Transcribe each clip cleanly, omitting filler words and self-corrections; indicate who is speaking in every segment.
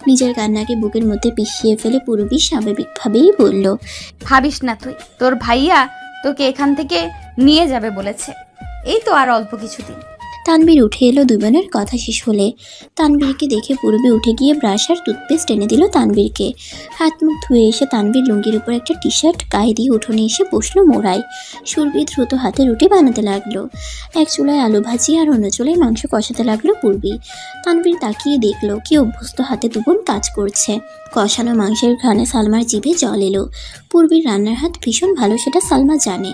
Speaker 1: নিজের কান্নাকে বুকের মধ্যে পিষিয়ে ফেলে পূর্বী স্বাভাবিকভাবেই বলল,
Speaker 2: ভাবিস না তুই, তোর ভাইয়া তোকে এখান থেকে নিয়ে যাবে বলেছে, এই তো আর অল্প কিছুদিন।
Speaker 1: তানবীর উঠে এলো। দুই বোনের কথা শেষ হলে তানবীরকে দেখে পূর্বে উঠে গিয়ে ব্রাশ আর টুথপেস্ট এনে দিল তানবীরকে। হাত মুখ ধুয়ে এসে তানবীর লুঙ্গির উপর একটা টি শার্ট গায়ে দিয়ে উঠোনে এসে বসলো মোড়ায়। সুরভি দ্রুত হাতে রুটি বানাতে লাগলো। এক চুলায় আলু ভাজি আর অন্য চুলায় মাংস কষাতে লাগলো পূর্বী। তানবীর তাকিয়ে দেখলো কি অভ্যস্ত হাতে দুবোন কাজ করছে। কষানো মাংসের ঘ্রাণে সালমার জিভে জল এলো। পূর্বীর রান্নার হাত ভীষণ ভালো, সেটা সালমা জানে।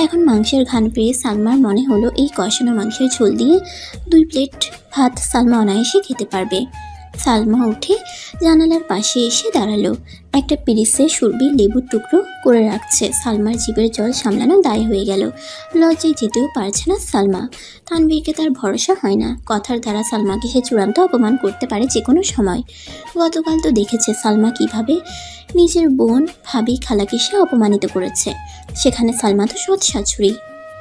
Speaker 1: এখন মাংসের ঘ্রাণ পেয়ে সালমার মনে হলো এই কষানো মাংসের ঝোল দিয়ে 2 প্লেট ভাত সালমা অনায়াসে খেতে পারবে। সালমা উঠে জানালার পাশে এসে দাঁড়ালো। একটা পিরিসে সুরভি লেবুর টুকরো করে রাখছে। সালমার জিভের জল সামলানো দায় হয়ে গেল। লজ্জায় যেতেও পারছে না সালমা। তানবীরকে তার ভরসা হয় না, কথার দ্বারা সালমাকে সে চূড়ান্ত অপমান করতে পারে যে কোনো সময়। গতকাল তো দেখেছে সালমা কিভাবে নিজের বোন ভাবি খালাকে সে অপমানিত করেছে। সেখানে সালমা তো সৎ শাশুড়ি।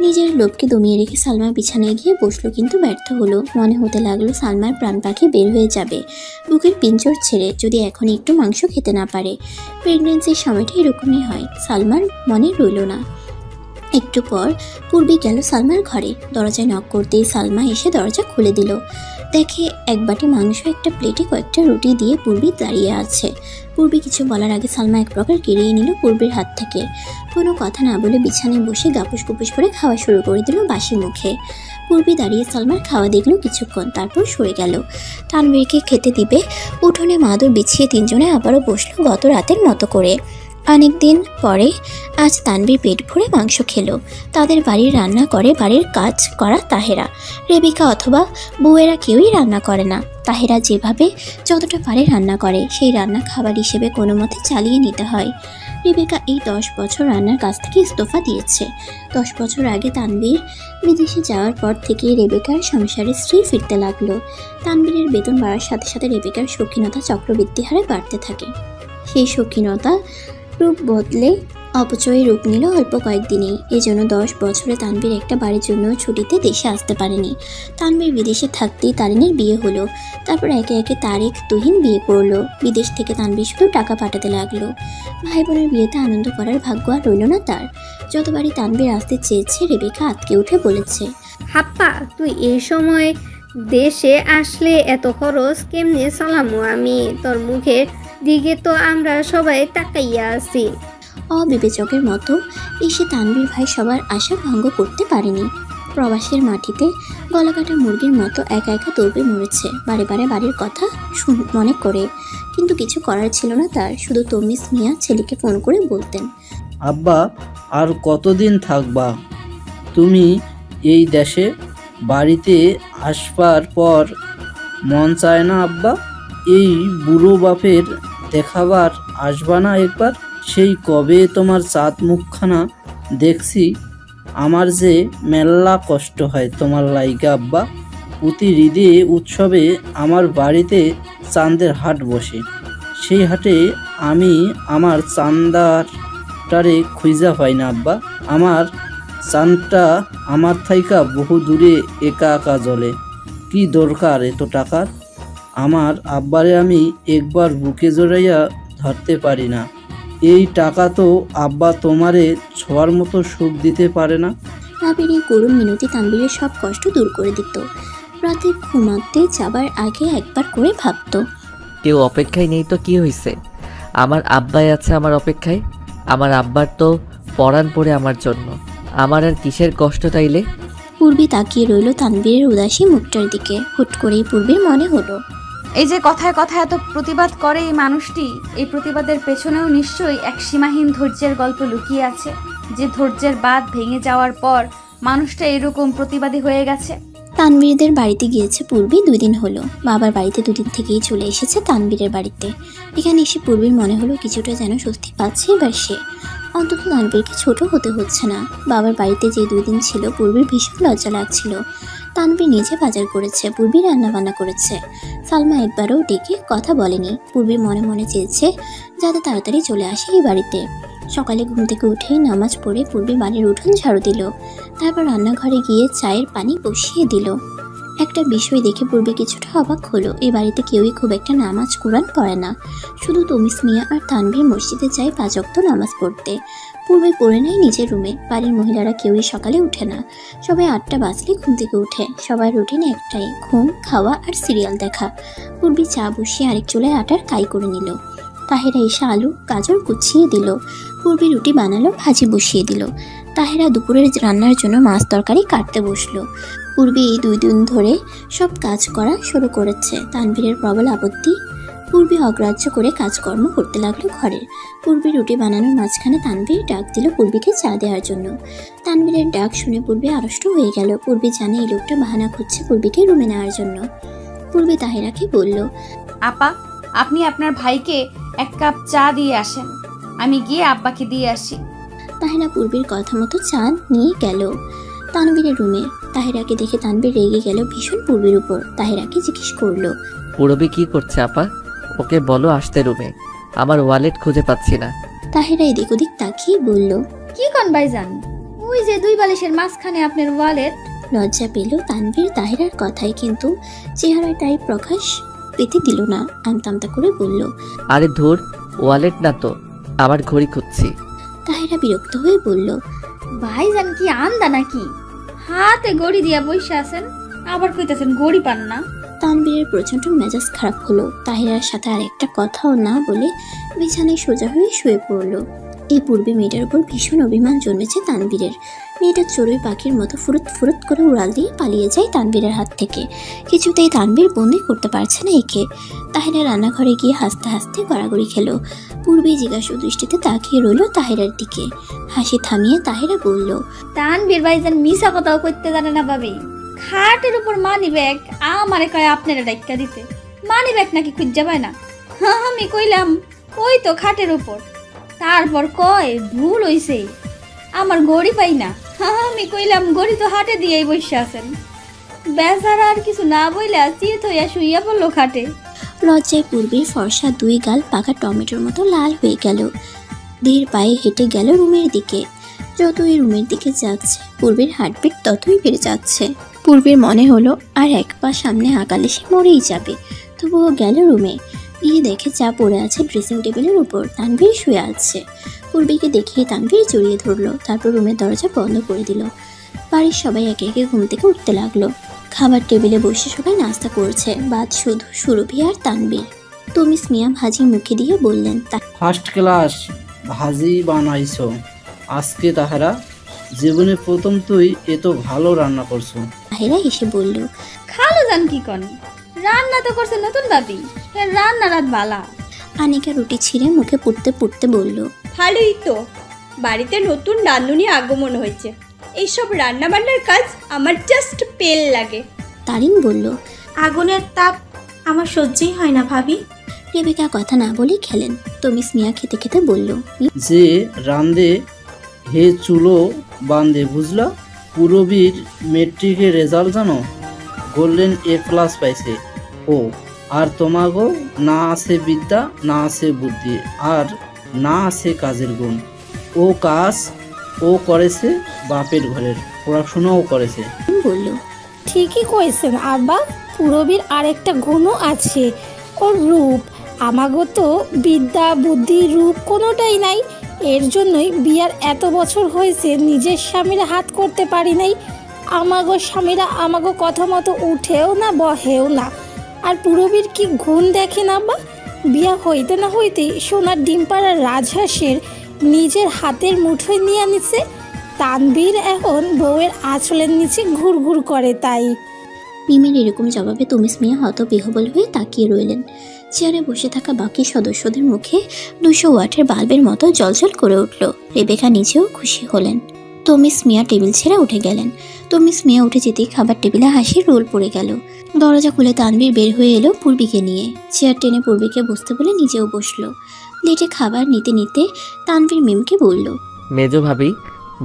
Speaker 1: নিজের লোভকে দমিয়ে রেখে সালমা বিছানায় গিয়ে বসলো, কিন্তু ব্যর্থ হলো। মনে হতে লাগলো সালমার প্রাণ পাখি বের হয়ে যাবে বুকের পিঞ্জর ছেড়ে যদি এখন একটু মাংস খেতে না পারে। প্রেগনেন্সির সময়টা এরকমই হয়। সালমার মনে রইল না। একটু পর পূর্বী গেল সালমার ঘরে। দরজায় নক করতেই সালমা এসে দরজা খুলে দিল। দেখে এক বাটি মাংস একটা প্লেটে কয়েকটা রুটি দিয়ে পূর্বী দাঁড়িয়ে আছে। পূর্বী কিছু বলার আগে সালমা এক প্রকার কেড়িয়ে নিল পূর্বীর হাত থেকে। কোনো কথা না বলে বিছানায় বসে গাপুস গুপুস করে খাওয়া শুরু করে দিল বাসি মুখে। পূর্বী দাঁড়িয়ে সালমার খাওয়া দেখলো কিছুক্ষণ, তারপর সরে গেল। তানবীরকে খেতে দিবে উঠোনে মাদুর বিছিয়ে তিনজনে আবারও বসলো গত রাতের মতো করে। অনেক দিন পরে আজ তানবীর পেট ভরে মাংস খেলো। তাদের বাড়ির রান্না করে বাড়ির কাজ করা তাহেরা। রেবিকা অথবা বউয়েরা কেউই রান্না করে না। তাহেরা যেভাবে যতটা পারে রান্না করে, সেই রান্না খাবার হিসেবে কোনো মতে চালিয়ে নিতে হয়। রেবিকা এই 10 বছর রান্নার কাছ থেকে ইস্তফা দিয়েছে। 10 বছর আগে তানবীর বিদেশে যাওয়ার পর থেকে রেবেকার সংসারে স্ত্রী ফিরতে লাগলো। তানবীরের বেতন বাড়ার সাথে সাথে রেবেকার শৌখিনতা চক্রবৃদ্ধি হারে বাড়তে থাকে। সেই শৌখিনতা রূপ বদলে অপচয়ে রূপ নিল অল্প কয়েকদিনেই। এজন্য 10 বছরে তানবীর একটা বাড়ির জন্য ছুটিতে দেশে আসতে পারেনি। তানবীর বিদেশে থাকতেই তারিনের বিয়ে হলো। তারপর একে একে তারেক তুহিন বিয়ে করলো। বিদেশ থেকে তানবীর শুধু টাকা পাঠাতে লাগলো। ভাই বোনের বিয়েতে আনন্দ করার ভাগ্য আর রইল না তার। যতবারই তানবীর আসতে চেয়েছে রেবেকা আটকে উঠে বলেছে,
Speaker 3: হাপ্পা তুই এই সময় দেশে আসলে এত খরচ কেমনে চালামু আমি? তোর মুখের দিকে তো আমরা সবাই তাকাইয়া আছি।
Speaker 1: অবিবেচকের মতো এসে তানবীর ভাই সবার আশা ভঙ্গ করতে পারেনি। প্রবাসের মাটিতে গলাকাটা মুরগির মতো একা একা দৌড়ে মরেছে বারে বারে বাড়ির কথা মনে করে। কিন্তু কিছু করার ছিল না তার। শুধু তমিস মিয়া ছেলেকে ফোন করে বলতেন,
Speaker 4: আব্বা আর কতদিন থাকবা তুমি এই দেশে? বাড়িতে আসবার পর মন চায় না আব্বা? এই বুড়ো বাপের দেখাবার আসবা না একবার? সেই কবে তোমার চাঁদ মুখখানা দেখছি, আমার যে মেলা কষ্ট হয় তোমার লাইগা আব্বা। প্রতি ঈদে উৎসবে আমার বাড়িতে চাঁদের হাট বসে। সেই হাটে আমি আমার চাঁদারটারে খুঁজা পাই না আব্বা। আমার চাঁদটা আমার থাইকা বহু দূরে একা একা জ্বলে। কি দরকার এত টাকার? আমার আব্বারে আমি একবার বুকে জড়াইয়া ধরতে পারি না। এই টাকা তো আব্বা তোমারে ছোঁয়ার মতো সুখ দিতে পারে না।
Speaker 1: ভাবির এই করুণ মিনতি তানবীরের সব কষ্ট দূর করে দিত। রাতে ঘুমাতে যাবার আগে একবার করে ভাবত,
Speaker 5: কেউ অপেক্ষায় নেই তো কি হয়েছে? আমার আব্বাই আছে আমার অপেক্ষায়। আমার আব্বার তো পরাণ পড়ে আমার জন্য। আমার আর কিসের কষ্ট তাইলে?
Speaker 1: পূর্বী তাকিয়ে রইল তানবীরের উদাসী মুখটার দিকে। হুট করেই পূর্বীর মনে হলো,
Speaker 2: এই যে কথায় কথায় এত প্রতিবাদ করে এই মানুষটি, এই প্রতিবাদের পেছনেও নিশ্চয়ই এক সীমাহীন ধৈর্যের গল্প লুকিয়ে আছে, যে ধৈর্যের বাঁধ ভেঙে যাওয়ার পর মানুষটা এরকম প্রতিবাদী হয়ে গেছে।
Speaker 1: তানবীরদের বাড়িতে গিয়েছে পূর্বী 2 দিন হলো। বাবার বাড়িতে 2 দিন থেকেই চলে এসেছে তানবীরের বাড়িতে। এখানে এসে পূর্বীর মনে হলো কিছুটা যেন স্বস্তি পাচ্ছে এবার সে। অন্তত তানবীরকে ছোট হতে হচ্ছে না। বাবার বাড়িতে যে 2 দিন ছিল পূর্বীর ভীষণ লজ্জা লাগছিল। তানবীর নিজে বাজার করেছে, পূর্বী রান্নাবান্না করেছে। সালমা একবারও ডেকে কথা বলেনি। পূর্বীর মনে মনে চেয়েছে যাতে তাড়াতাড়ি চলে আসে এই বাড়িতে। সকালে ঘুম থেকে উঠেই নামাজ পড়ে পূর্বী বাড়ির উঠোন ঝাড়ু দিল। তারপর রান্নাঘরে গিয়ে চায়ের পানি বসিয়ে দিল। একটা বিষয় দেখে পূর্বে কিছুটা অবাক হলো। এ বাড়িতে কেউই খুব একটা নামাজ কোরআন পড়ে না, শুধু তমিস মিয়া আর তানভীর মসজিদে যায় 5 ওয়াক্ত নামাজ পড়তে। পূর্বে পড়ে নেয় নিজের রুমে। বাড়ির মহিলারা কেউই সকালে উঠে না, সবাই 8টা বাজলে ঘুম থেকে উঠে। সবার রুটিন একটাই, ঘুম, খাওয়া আর সিরিয়াল দেখা। পূর্বে চা বসিয়ে আরেক চুলায় আটার কাই করে নিল। তাহেরা এসে আলু গাজর গুছিয়ে দিল। পূর্বে রুটি বানালো, ভাজি বসিয়ে দিল। তাহেরা দুপুরের রান্নার জন্য মাছ তরকারি কাটতে বসলো। পূর্বে এই 2 দিন ধরে সব কাজ করা শুরু করেছে। তানভীরের প্রবল আপত্তি। পূর্বে অগ্রাহ্য করে কাজকর্ম করতে লাগলো ঘরের। পূর্বে রুটি বানানোর মাঝখানে তানভীর ডাক দিল পূর্বীকে চা দেওয়ার জন্য। তানভীরের ডাক শুনে পূর্বে আড়ষ্ট হয়ে গেল। পূর্বে জানে এই লোকটা বাহানা খুঁজছে পূর্বীকে রুমে নেওয়ার জন্য। পূর্বে তাহেরাকে বলল,
Speaker 2: আপা, আপনি আপনার ভাইকে 1 কাপ চা দিয়ে আসেন, আমি গিয়ে আব্বাকে দিয়ে আসি।
Speaker 1: তাহেরা পূর্বের কথা মতো চা নিয়ে গেল তানভীরের রুমে। তাহেরাকে দেখে তানভীর রেগে গেল ভীষণ পূর্বের উপর। তাহেরাকে জিজ্ঞেস করলো,
Speaker 5: পূরবী কি করছে আপা? ওকে বলো আসতে রুমে, আমার ওয়ালেট খুঁজে পাচ্ছি না।
Speaker 1: তাহেরা এদিক ওদিক তাকিয়ে বলল,
Speaker 2: কি কোন ভাইজান? ওই যে 2 বালিশের মাঝখানে আপনার ওয়ালেট।
Speaker 1: লজ্জা পেল তানভীর তাহেরার কথায়, কিন্তু চেহারাটাই প্রকাশ পেতে দিল না। আমতামতা করে বলল,
Speaker 5: আরে ধুর, ওয়ালেট না তো, আমার ঘড়ি খুঁজছি।
Speaker 1: তাহেরা বিরক্ত হয়ে বলল,
Speaker 2: ভাইজান কি আন্দা নাকি? হাতে গড়ি দিয়া বসে আছেন, আবার কইতাছেন গড়ি পান না।
Speaker 1: তানভীরের প্রচন্ড মেজাজ খারাপ হলো। তাহেরার সাথে আর একটা কথাও না বলে বিছানায় সোজা হয়ে শুয়ে পড়ল। এই পূর্বে মেয়েটার উপর ভীষণ অভিমান জন্মেছে তানভীরের। মেয়েটা চড়ুই পাখির মতো ফুরুত ফুরুত করে উড়াল দিয়ে পালিয়ে যায় তানভীরের হাত থেকে। কিছুতেই তানভীর বন্দি করতে পারছে না একে। তাহেরা রান্নাঘরে গিয়ে হাসতে হাসতে গড়াগড়ি খেলো। পূর্বে জিজ্ঞাসু দৃষ্টিতে তাকিয়ে রইল তাহেরার দিকে। হাসি থামিয়ে তাহেরা বলল,
Speaker 2: তানভীর ভাইজান মিছা কথাও কইতে জানে না ভাবি। খাটের উপর মানি ব্যাগ আমারে কয় আপনারা ডাক্কা দিতে। মানি ব্যাগ নাকি খুঁজে পায় না? আমি কইলাম ওই তো খাটের উপর। তারপর কয় ভুল হইছে, আমার গড়ি পাই না। আমি কইলাম গড়ি তো হাটে দিয়েই বসে আছেন। বেচারা আর কিছু না বইলা চিত হইয়া শুইয়া পড়লো খাটে।
Speaker 1: লজ্জায় পূর্বের ফর্সা 2 গাল পাকা টমেটোর মতো লাল হয়ে গেল। ধীর পায়ে হেঁটে গেল রুমের দিকে। যতই রুমের দিকে যাচ্ছে পূর্বের হার্টবিট ততই বেড়ে যাচ্ছে। পূর্বের মনে হলো আর 1 পা সামনে আগালে সে মরেই যাবে। তবুও গেল রুমে। গিয়ে দেখে চা পড়ে আছে ড্রেসিং টেবিলের উপর। তানভীর শুয়ে আছে। পূর্বীকে দেখে তানভীর জড়িয়ে ধরলো। তারপর রুমের দরজা বন্ধ করে দিল। বাড়ির সবাই একে একে ঘুম থেকে উঠতে লাগলো। খাবার টেবিলে বসে সবাই নাস্তা করছে। বাদ শুধু সুরভি আর তানভীর। তমিস মিয়া ভাজি মুখে দিয়ে বললেন,
Speaker 4: ফার্স্ট ক্লাস ভাজি বানাইছো আজকে তাহেরা, জীবনে প্রথম তুই এত ভালো রান্না করছো।
Speaker 1: তাহেরা এসে বলল,
Speaker 2: খালো জান কি কন, রান্না তো করছে নতুন ভাবি, রান্না রাত বালা।
Speaker 1: আনিকা রুটি ছিঁড়ে মুখে পুড়তে পুড়তে বলল,
Speaker 6: ভালোই তো, বাড়িতে নতুন রাঁধুনি আগমন হয়েছে। এইসব রান্না বান্নার কাজ আমার জাস্ট পেল লাগে।
Speaker 1: তারিন বলল,
Speaker 7: আগুনের তাপ আমার সহ্যই হয় না ভাবি।
Speaker 1: রেবেকা কথা না বলে খেলেন। তমিস মিয়া খেতে খেতে বলল,
Speaker 4: যে রান্দে হে চুলো বান্দে, বুঝলা? পূরবীর মেট্রিকের রেজাল্ট জানো? গোল্ডেন A+ পাইছে ও। আর তোমাগো না আছে বিদ্যা, না আছে বুদ্ধি, আর না আছে কাজের গুণ। ও কাজ ও করেছে বাপের ঘরের, পড়াশোনাও করেছে।
Speaker 1: বলল,
Speaker 8: ঠিকই কয়েছেন আব্বা, পূরবীর আরেকটা গুণও আছে, ওর রূপ। আমাগো তো বিদ্যা বুদ্ধি রূপ কোনোটাই নাই। এর জন্যই বিয়ার এত বছর হয়েছে নিজের স্বামীর হাত করতে পারি নাই। আমাগো স্বামীরা আমাগো কথা মতো উঠেও না বহেও না। আর পূরবীর কি গুণ দেখেন আব্বা, বিয়া হইতে না হইতেই সোনার ডিমপাড়ার রাজহাঁসের নিজের হাতের মুঠোয় নিয়ে আনিছে। তানভীর এখন বউয়ের আঁচলের নিচে ঘুরঘুর করে। তাই
Speaker 1: মিমের এরকম জবাবে তমিস মিয়া হতবিহ্বল হয়ে তাকিয়ে রইলেন। চেয়ারে বসে থাকা বাকি সদস্যদের মুখে 200 ওয়াটের বাল্বের মতো জলজল করে উঠল। রেবেকা নিজেও খুশি হলেন। তমিস মিয়া টেবিল ছেড়ে উঠে গেলেন। তমিস মিয়া উঠে যেতেই খাবার টেবিলে হাসির রোল পড়ে গেল। দরজা খুলে তানভীর বের হয়ে এলো পূর্বীকে নিয়ে। চেয়ার টেনে পূর্বীকে বসতে বলে নিজেও বসলো। প্লেটে খাবার নিতে নিতে তানভীর মিমকে বলল,
Speaker 5: মেজো ভাবি,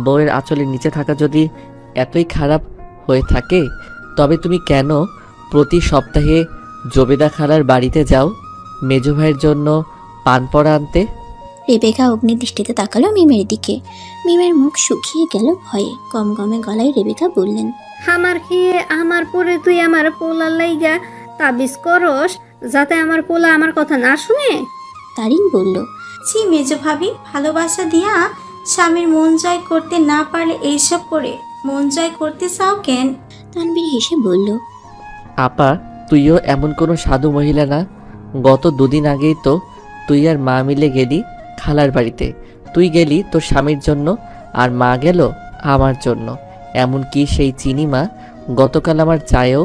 Speaker 5: বউয়ের আঁচলের নিচে থাকা যদি এতই খারাপ হয়ে থাকে, তবে তুমি কেন প্রতি সপ্তাহে জবেদা খালার বাড়িতে যাও মেজো ভাইয়ের জন্য পান পড়া আনতে?
Speaker 1: রেবেকা অগ্নিদৃষ্টিতে তাকালো মিমের দিকে। মিমের মুখ শুকিয়ে গেল ভয়ে। গমগমে গলায় রেবেকা বললেন,
Speaker 3: আমার খেয়ে আমার পরে তুই আমার পোলার লাইগা তাবিজ করস যাতে আমার পোলা আমার কথা না শুনে?
Speaker 1: তারিন বলল,
Speaker 7: ছি মেজো ভাবি, ভালোবাসা দিয়া স্বামীর মন জয় করতে না পারলে এইসব করে মন জয় করতে চাও কেন?
Speaker 1: তানবীর হেসে বলল,
Speaker 5: আপা, তুইও এমন কোনো সাধু মহিলা না। গত 2 দিন আগেই তো তুই আর মা মিলে গেলি খালার বাড়িতে। তুই গেলি তোর স্বামীর জন্য, আর মা গেল আমার জন্য। এমনকি সেই চিনি মা গতকাল আমার চায়েও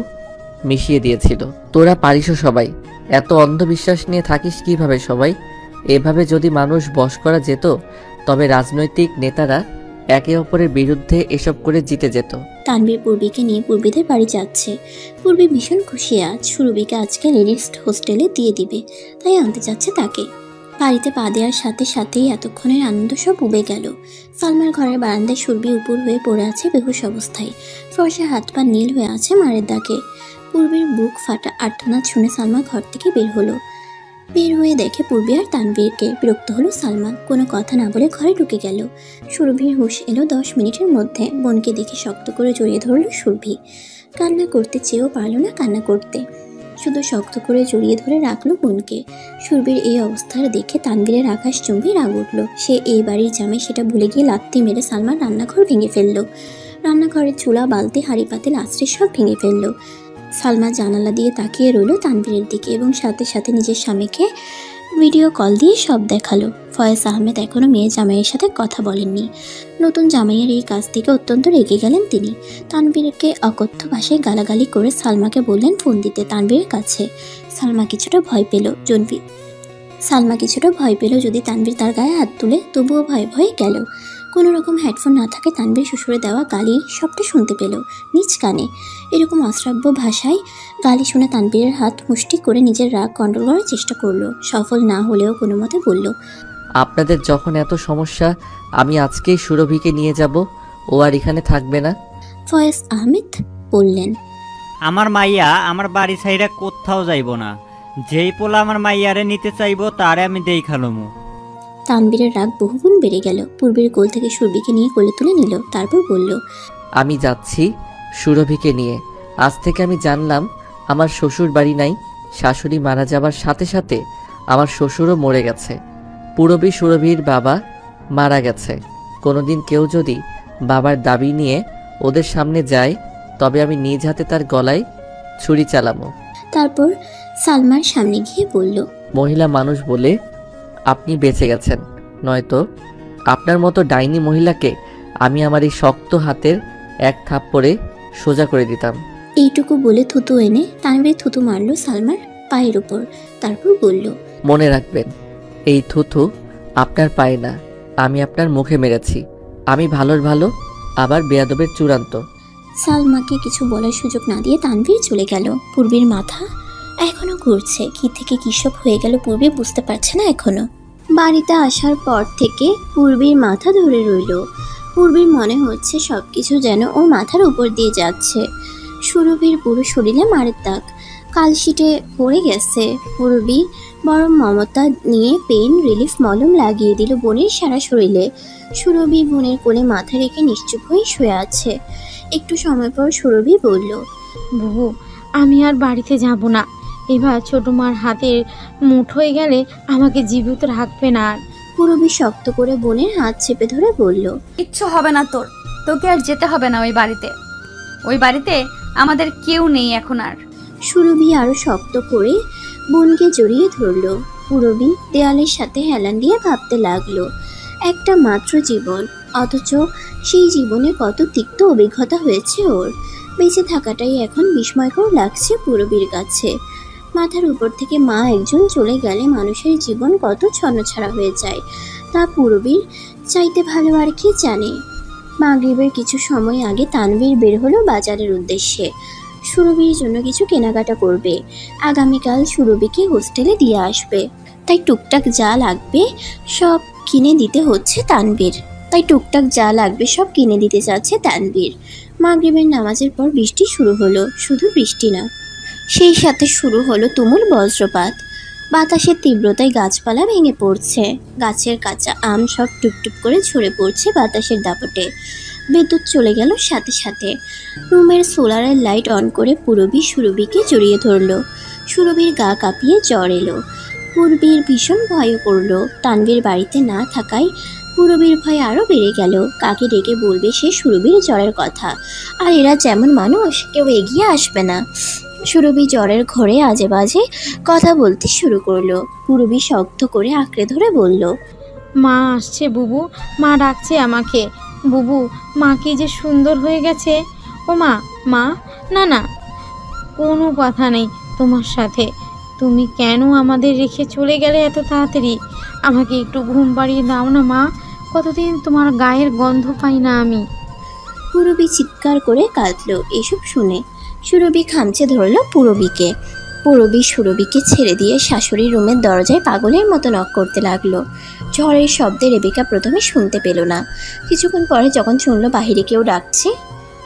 Speaker 5: মিশিয়ে দিয়েছিল। তোরা পারিসও সবাই। এত অন্ধবিশ্বাস নিয়ে থাকিস কিভাবে সবাই? এভাবে যদি মানুষ বশ করা যেত তবে রাজনৈতিক নেতারা একে অপরের বিরুদ্ধে এসব করে জিতে যেত।
Speaker 1: তানবীর পূর্বীকে নিয়ে পূর্বীদের বাড়ি যাচ্ছে। পূর্বী ভীষণ খুশি আজ সুরভিকে আজকে লেডিস হোস্টেলে দিয়ে দিবে, তাই আনতে যাচ্ছে তাকে। বাড়িতে পা দেওয়ার সাথে সাথেই এতক্ষণের আনন্দ সব উবে গেল। সালমার ঘরের বারান্দায় সুরভি উপর হয়ে পড়ে আছে বেহুশ অবস্থায়। ফর্সা হাত পা নীল হয়ে আছে মারের দাগে। পূর্বীর বুক ফাটা আর্তনাদ শুনে সালমা ঘর থেকে বের হলো। বের হয়ে দেখে পূর্বী আর তানবীরকে। বিরক্ত হলো সালমা, কোনো কথা না বলে ঘরে ঢুকে গেল। সুরভির হুঁশ এলো 10 মিনিটের মধ্যে। বোনকে দেখে শক্ত করে জড়িয়ে ধরল সুরভি। কান্না করতে চেয়েও পারল না কান্না করতে, শুধু শক্ত করে জড়িয়ে ধরে রাখলো বোনকে। সুরভির এই অবস্থা দেখে তানবীরের আকাশচুম্বী রাগ উঠল। সে এই বাড়ির জামাই সেটা ভুলে গিয়ে লাত্তি মেরে সালমার রান্নাঘর ভেঙে ফেললো। রান্নাঘরের চুলা, বালতি, হাঁড়ি পাতিল আছড়ে সব ভেঙে ফেললো। সালমা জানালা দিয়ে তাকিয়ে রইল তানবীরের দিকে এবং সাথে সাথে নিজের স্বামীকে ভিডিও কল দিয়ে সব দেখালো। ফয়েজ আহমেদ এখনও মেয়ে জামাইয়ের সাথে কথা বলেননি। নতুন জামাইয়ের এই কাজ থেকে অত্যন্ত রেগে গেলেন তিনি। তানবীরকে অকথ্য ভাষায় গালাগালি করে সালমাকে বললেন ফোন দিতে তানবীরের কাছে। সালমা কিছুটা ভয় পেল যদি তানবীর তার গায়ে হাত তুলে, তবুও ভয়ে ভয়ে গেল। কোনো রকম হেডফোন না থাকে তানবীর শ্বশুরে দেওয়া গালি সবটা শুনতে পেল নিজ কানে। এরকম অশ্রাব্য ভাষায় গালি শুনে তানবীরের হাত মুষ্টি করে নিজের রাগ কন্ট্রোল করার চেষ্টা করলো। সফল না হলেও কোনো মতে বলল,
Speaker 5: আপনাদের যখন এত সমস্যা, আমি আজকেই সুরভিকে নিয়ে যাব, ও আর এখানে থাকবে না।
Speaker 1: ফয়েজ আহমেদ বললেন,
Speaker 9: আমার মাইয়া আমার বাড়ি ছাইরা কোথাও যাইব না। যেই পোলা আমার মাইয়ারে নিতে চাইব তারে আমি দেখালমু।
Speaker 1: তানবীরের রাগ বহুগুণ বেড়ে গেল। পূর্বের কোল থেকে সুরভিকে নিয়ে কোলে তুলে নিল, তারপর বলল,
Speaker 5: আমি যাচ্ছি সুরভিকে নিয়ে। আজ থেকে আমি জানলাম আমার শ্বশুর বাড়ি নাই। শাশুড়ি মারা যাবার সাথে সাথে আমার শ্বশুরও মরে গেছে। পুরবী সুরভির বাবা মারা গেছে। কোনোদিন কেউ যদি বাবার দাবি নিয়ে ওদের সামনে যায় তবে আমি নিজ হাতে তার গলায় ছুরি চালামো।
Speaker 1: তারপর সালমার সামনে গিয়ে বলল,
Speaker 5: মহিলা মানুষ বলে আপনি বেঁচে গেছেন, নয়তো আপনার মতো ডাইনি মহিলাকে আমি আমার এই শক্ত হাতের এক থাপ্পড়ে সোজা করে দিতাম।
Speaker 1: এইটুকু বলে থুতু এনে তানবীর থুতু মারল সালমার পায়ের উপর। তারপর বলল,
Speaker 5: মনে রাখবেন, এই থুথু আপনার পায়ে না, আমি আপনার মুখে মেরেছি। আমি ভালোর ভালো, আবার বেয়াদবের চূড়ান্ত।
Speaker 1: সালমাকে কিছু বলার সুযোগ না দিয়ে তানবীর চলে গেল। পূর্বীর মাথা এখনো ঘুরছে। কি থেকে কি সব হয়ে গেল পূর্বী বুঝতে পারছে না এখনো। বাড়িতে আসার পর থেকে পূর্বীর মাথা ধরে রইল। পূর্বীর মনে হচ্ছে সবকিছু যেন ওর মাথার উপর দিয়ে যাচ্ছে। সুরভির পুরো শরীরে মারের দাগ, কালশিটে পড়ে গেছে। পূর্বী বরং মমতা নিয়ে পেইন রিলিফ মলম লাগিয়ে দিল বোনের সারা শরীরে। সুরভি বোনের কোলে মাথা রেখে নিশ্চুপ হয়ে শুয়ে আছে। একটু সময় পর সুরভি বলল,
Speaker 8: বুবু, আমি আর বাড়িতে যাব না। এবার ছোট মার হাতের মুঠোয় গেলে আমাকে জীবিত রাখবে না আর।
Speaker 1: পূরবী শক্ত করে বোনের হাত চেপে ধরে বলল,
Speaker 2: কিচ্ছু হবে না তোর, তোকে আর যেতে হবে না ওই বাড়িতে। ওই বাড়িতে আমাদের কেউ নেই এখন আর।
Speaker 1: সুরভি আরো শক্ত করে বোনকে জড়িয়ে ধরল। পূরবী দেয়ালের সাথে হেলান দিয়ে ভাবতে লাগলো, একটা মাত্র জীবন, অথচ সেই জীবনে কত তিক্ত অভিজ্ঞতা হয়েছে ওর। বেঁচে থাকাটাই এখন বিস্ময়কর লাগছে পূরবীর কাছে। মাথার উপর থেকে মা একজন চলে গেলে মানুষের জীবন কত ছন্নছাড়া হয়ে যায়, তা পূরবীর চাইতে ভালো আর কি জানে। মাগরিবের কিছু সময় আগে তানবীর বের হলো বাজারের উদ্দেশ্যে। সুরভির জন্য কিছু কেনাকাটা করবে। আগামীকাল সুরভিকে হোস্টেলে দিয়ে আসবে, তাই টুকটাক যা লাগবে সব কিনে দিতে যাচ্ছে তানবীর। মাগরিবের নামাজের পর বৃষ্টি শুরু হলো। শুধু বৃষ্টি না, সেই সাথে শুরু হলো তুমুল বজ্রপাত। বাতাসের তীব্রতায় গাছপালা ভেঙে পড়ছে, গাছের কাঁচা আম সব টুপটুপ করে ঝরে পড়ছে বাতাসের দাপটে। বিদ্যুৎ চলে গেল সাথে সাথে। রুমের সোলারের লাইট অন করে পূরবী সুরভিকে জড়িয়ে ধরল। সুরভির গা কাঁপিয়ে জ্বর এলো। পূর্বীর ভীষণ ভয়ও করল। তানভীর বাড়িতে না থাকায় পূরবীর ভয় আরও বেড়ে গেল। কাকে ডেকে বলবে সে সুরভির জ্বরের কথা, আর এরা যেমন মানুষ কেউ এগিয়ে আসবে না। সুরভি জ্বরের ঘরে আজে বাজে কথা বলতে শুরু করলো। পূরবী শক্ত করে আঁকড়ে ধরে বলল,
Speaker 8: মা আসছে বুবু, মা ডাকছে আমাকে। বুবু, মা কি যে সুন্দর হয়ে গেছে। ও মা, মা, না না, কোনো কথা নেই তোমার সাথে। তুমি কেন আমাদের রেখে চলে গেলে এত তাড়াতাড়ি? আমাকে একটু ঘুম পাড়িয়ে দাও না মা, কতদিন তোমার গায়ের গন্ধ পাই না আমি।
Speaker 1: পূরবী চিৎকার করে কাঁদলো। এসব শুনে সুরভি খামচে ধরল পূরবীকে। পূরবী সুরভিকে ছেড়ে দিয়ে শাশুড়ির রুমের দরজায় পাগলের মতো নক করতে লাগলো। ঝড়ের শব্দে রেবেকা প্রথমে শুনতে পেল না। কিছুক্ষণ পরে যখন শুনলো বাহিরে কেউ ডাকছে,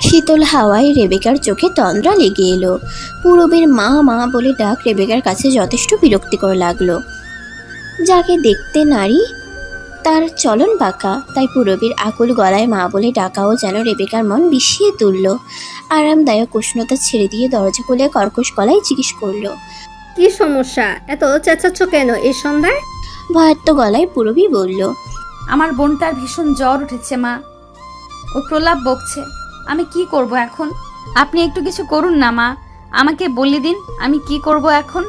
Speaker 1: শীতল হাওয়ায় রেবেকার চোখে তন্দ্রা লেগে এলো। পূরবীর মা মা বলে ডাক রেবেকার কাছে যথেষ্ট বিরক্তিকর লাগলো। যাকে দেখতে নারী তার চলন বাঁকা, তাই পূরবীর আকুল গলায় মা বলে ডাকাও যেন রেবেকার মন বিষিয়ে তুলল। আরামদায়ক উষ্ণতা ছেড়ে দিয়ে দরজা খুলে কর্কশ গলায় জিজ্ঞেস করলো,
Speaker 3: কি সমস্যা? এত চেঁচাচ্ছ কেন এই সন্ধ্যায়?
Speaker 1: ভয়ার্ত গলায় পূরবী বলল,
Speaker 2: আমার বোনটার ভীষণ জ্বর উঠেছে মা, ও প্রলাপ বকছে। আমি কি করব এখন? আপনি একটু কিছু করুন না মা, আমাকে বলে দিন আমি কি করব এখন।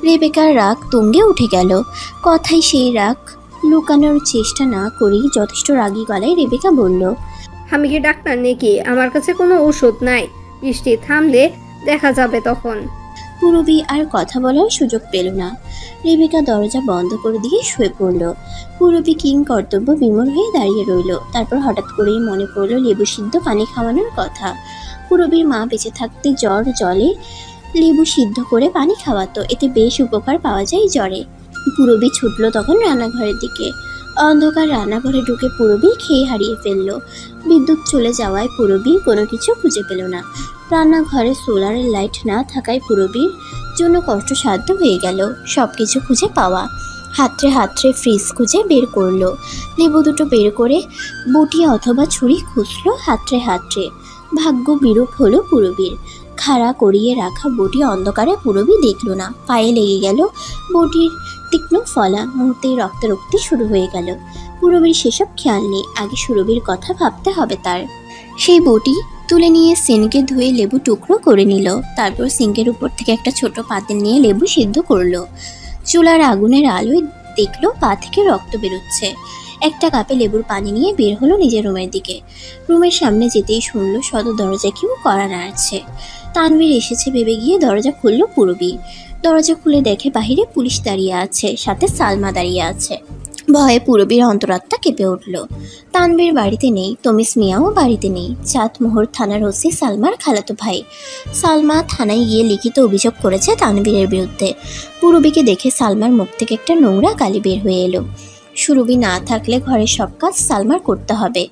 Speaker 1: রেবেকার রাগ তুঙ্গে উঠে গেল। কথাই সেই রাগ লুকানোর চেষ্টা না করেই যথেষ্ট রাগী গলায় রেবেকা বলল,
Speaker 3: আমি কি ডাক্তার নাকি? আমার কাছে কোনো ওষুধ নাই, বৃষ্টি থামলে দেখা যাবে তখন।
Speaker 1: পূরবী আর কথা বলার সুযোগ পেল না। রেবেকা দরজা বন্ধ করে দিয়ে শুয়ে পড়ল। পূরবী কিং কর্তব্য বিমূঢ় হয়ে দাঁড়িয়ে রইল। তারপর হঠাৎ করেই মনে পড়ল লেবু সিদ্ধ পানি খাওয়ানোর কথা। পূরবীর মা বেঁচে থাকতে জ্বর জলে লেবু সিদ্ধ করে পানি খাওয়াতো, এতে বেশ উপকার পাওয়া যায় জ্বরে। পূরবী ছুটল তখন রান্নাঘরের দিকে। অন্ধকার রান্নাঘরে ঢুকে পূরবী খেয়ে হারিয়ে ফেলল। বিদ্যুৎ চলে যাওয়ায় পূরবী কোনো কিছু খুঁজে পেল না। রান্নাঘরে সোলারের লাইট না থাকায় পূরবীর জন্য কষ্টসাধ্য হয়ে গেল সব কিছু খুঁজে পাওয়া। হাতড়ে হাতড়ে ফ্রিজ খুঁজে বের করলো। লেবু দুটো বের করে বটি অথবা ছুরি খুঁজলো হাতড়ে হাতড়ে। ভাগ্য বিরূপ হলো পূরবীর। খাড়া করিয়ে রাখা বটি অন্ধকারে পূরবী দেখল না। পায়ে লেগে গেল বটির তীক্ষ্ণ ফলা। মুহূর্তেই রক্তারক্তি শুরু হয়ে গেল। পূরবীর সেসব খেয়াল নেই, আগে সুরভির কথা ভাবতে হবে তার। সেই বটি তুলে নিয়ে সিনকে ধুয়ে লেবু টুকরো করে নিল। তারপর সিঙ্কের উপর থেকে একটা ছোট পাতিল নিয়ে লেবু সিদ্ধ করলো। চুলার আগুনের আলোয় দেখলো পা থেকে রক্ত বেরোচ্ছে। একটা কাপে লেবুর পানি নিয়ে বের হলো নিজের রুমের দিকে। রুমের সামনে যেতেই শুনলো সদর দরজা কেউ কড়া নাড়ছে। তানভীর এসেছে ভেবে গিয়ে দরজা খুলল পূরবী। দরজা খুলে দেখে বাহিরে পুলিশ দাঁড়িয়ে আছে, সাথে সালমা দাঁড়িয়ে আছে। ভয়ে পূরবীর অন্তরাত্মা কেঁপে উঠল। তানভীর বাড়িতে নেই, তমিস মিয়াও বাড়িতে নেই। চাঁদমোহর থানার ওসি সালমার খালাতো ভাই। সালমা থানায় গিয়ে লিখিত অভিযোগ করেছে তানভীরের বিরুদ্ধে। পূরবীকে দেখে সালমার মুখ থেকে একটা নোংরা কালি বের হয়ে এলো। সুরভি না থাকলে ঘরের সব কাজ সালমার করতে হবে।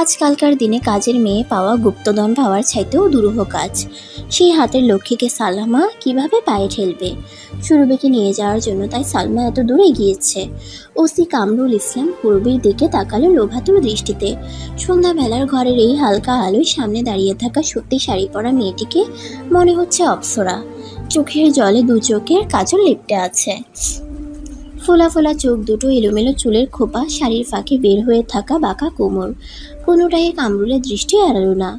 Speaker 1: আজকালকার দিনে কাজের মেয়ে পাওয়া গুপ্তধন পাওয়ার চাইতেও দুরূহ কাজ। সেই হাতের লক্ষ্মীকে সালমা কিভাবে পায়ে ঠেলবে? সুরভিকে নিয়ে যাওয়ার জন্য তাই সালমা এত দূরে গিয়েছে। ওসি কামরুল ইসলাম পূরবীর দিকে তাকালো লোভাতুর দৃষ্টিতে। সন্ধ্যাবেলার ঘরের এই হালকা আলোয় সামনে দাঁড়িয়ে থাকা সত্যি শাড়ি পরা মেয়েটিকে মনে হচ্ছে অপ্সরা। চোখের জলে দু চোখের কাজল লেপটে আছে। ফোলা ফোলা চোখ দুটো, এলোমেলো চুলের খোপা, শাড়ির ফাঁকে বের হয়ে থাকা বাঁকা কোমর, কোনোটাই কামরুলের দৃষ্টি এড়ালো না।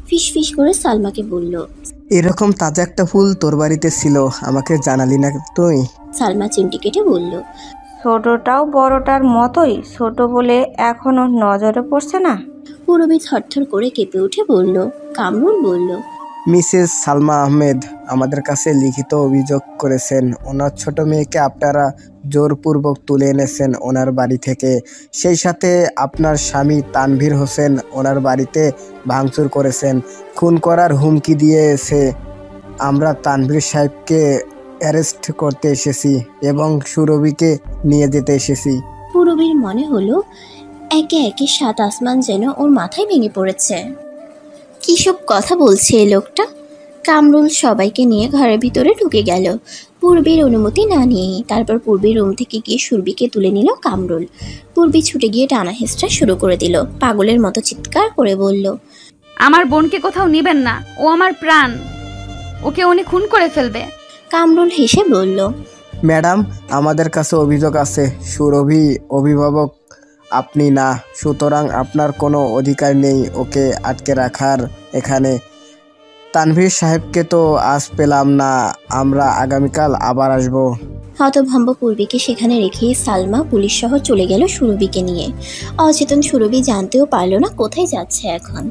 Speaker 1: ফিস ফিস করে সালমাকে বলল,
Speaker 10: এরকম তাজা একটা ফুল তোর বাড়িতে ছিল, আমাকে জানালি না তুই?
Speaker 1: সালমা চিমটি কেটে বলল,
Speaker 11: ছোটটাও বড়টার মতোই, ছোট বলে এখনো নজরে পড়ছে না?
Speaker 1: পূরবী থরথর করে কেঁপে উঠে বলল। কামরুল বলল,
Speaker 10: মিসেস সালমা আহমেদ আমাদের কাছে লিখিত অভিযোগ করেছেন ওনার ছোট মেয়েকে আপনারা জোরপূর্বক তুলে এনেছেন ওনার বাড়ি থেকে। সেই সাথে আপনার স্বামী তানভীর হোসেন ওনার বাড়িতে ভাঙচুর করেছেন, খুন করার হুমকি দিয়েছে। আমরা তানভীর সাহেবকে অ্যারেস্ট করতে এসেছি এবং সুরভিকে নিয়ে যেতে এসেছি।
Speaker 1: পূরবীর মনে হলো একে একে সাত আসমান যেন ওর মাথায় ভেঙে পড়েছে। কী সব কথা বলছে এই লোকটা? কামরুল সবাইকে নিয়ে ঘরের ভিতরে ঢুকে গেল। পূর্বীর অনুমতি না নিয়ে তারপর পূর্বীর রুম থেকে গিয়ে সুরভিকে তুলে নিল কামরুল। পূর্বী ছুটে গিয়ে টানা হেঁচড়া শুরু করে দিল, পাগলের মতো চিৎকার করে বলল,
Speaker 2: আমার বোনকে কোথাও নিবেন না, ও আমার প্রাণ, ওকে উনি খুন করে ফেলবে।
Speaker 1: কামরুল হেসে বলল,
Speaker 10: ম্যাডাম, আমাদের কাছে অভিযোগ আছে, সুরভি অভিভাবক আপনি না, সুতরাং আপনার কোনো অধিকার নেই ওকে আটকে রাখার এখানে। তানভীর সাহেবকে তো আজ পেলাম না, আমরা আগামীকাল আবার আসবো।
Speaker 1: হতভম্ব পূর্বীকে সেখানে রেখে সালমা পুলিশ সহ চলে গেল সুরভিকে নিয়ে। অচেতন সুরভি জানতেও পারল না কোথায় যাচ্ছে এখন,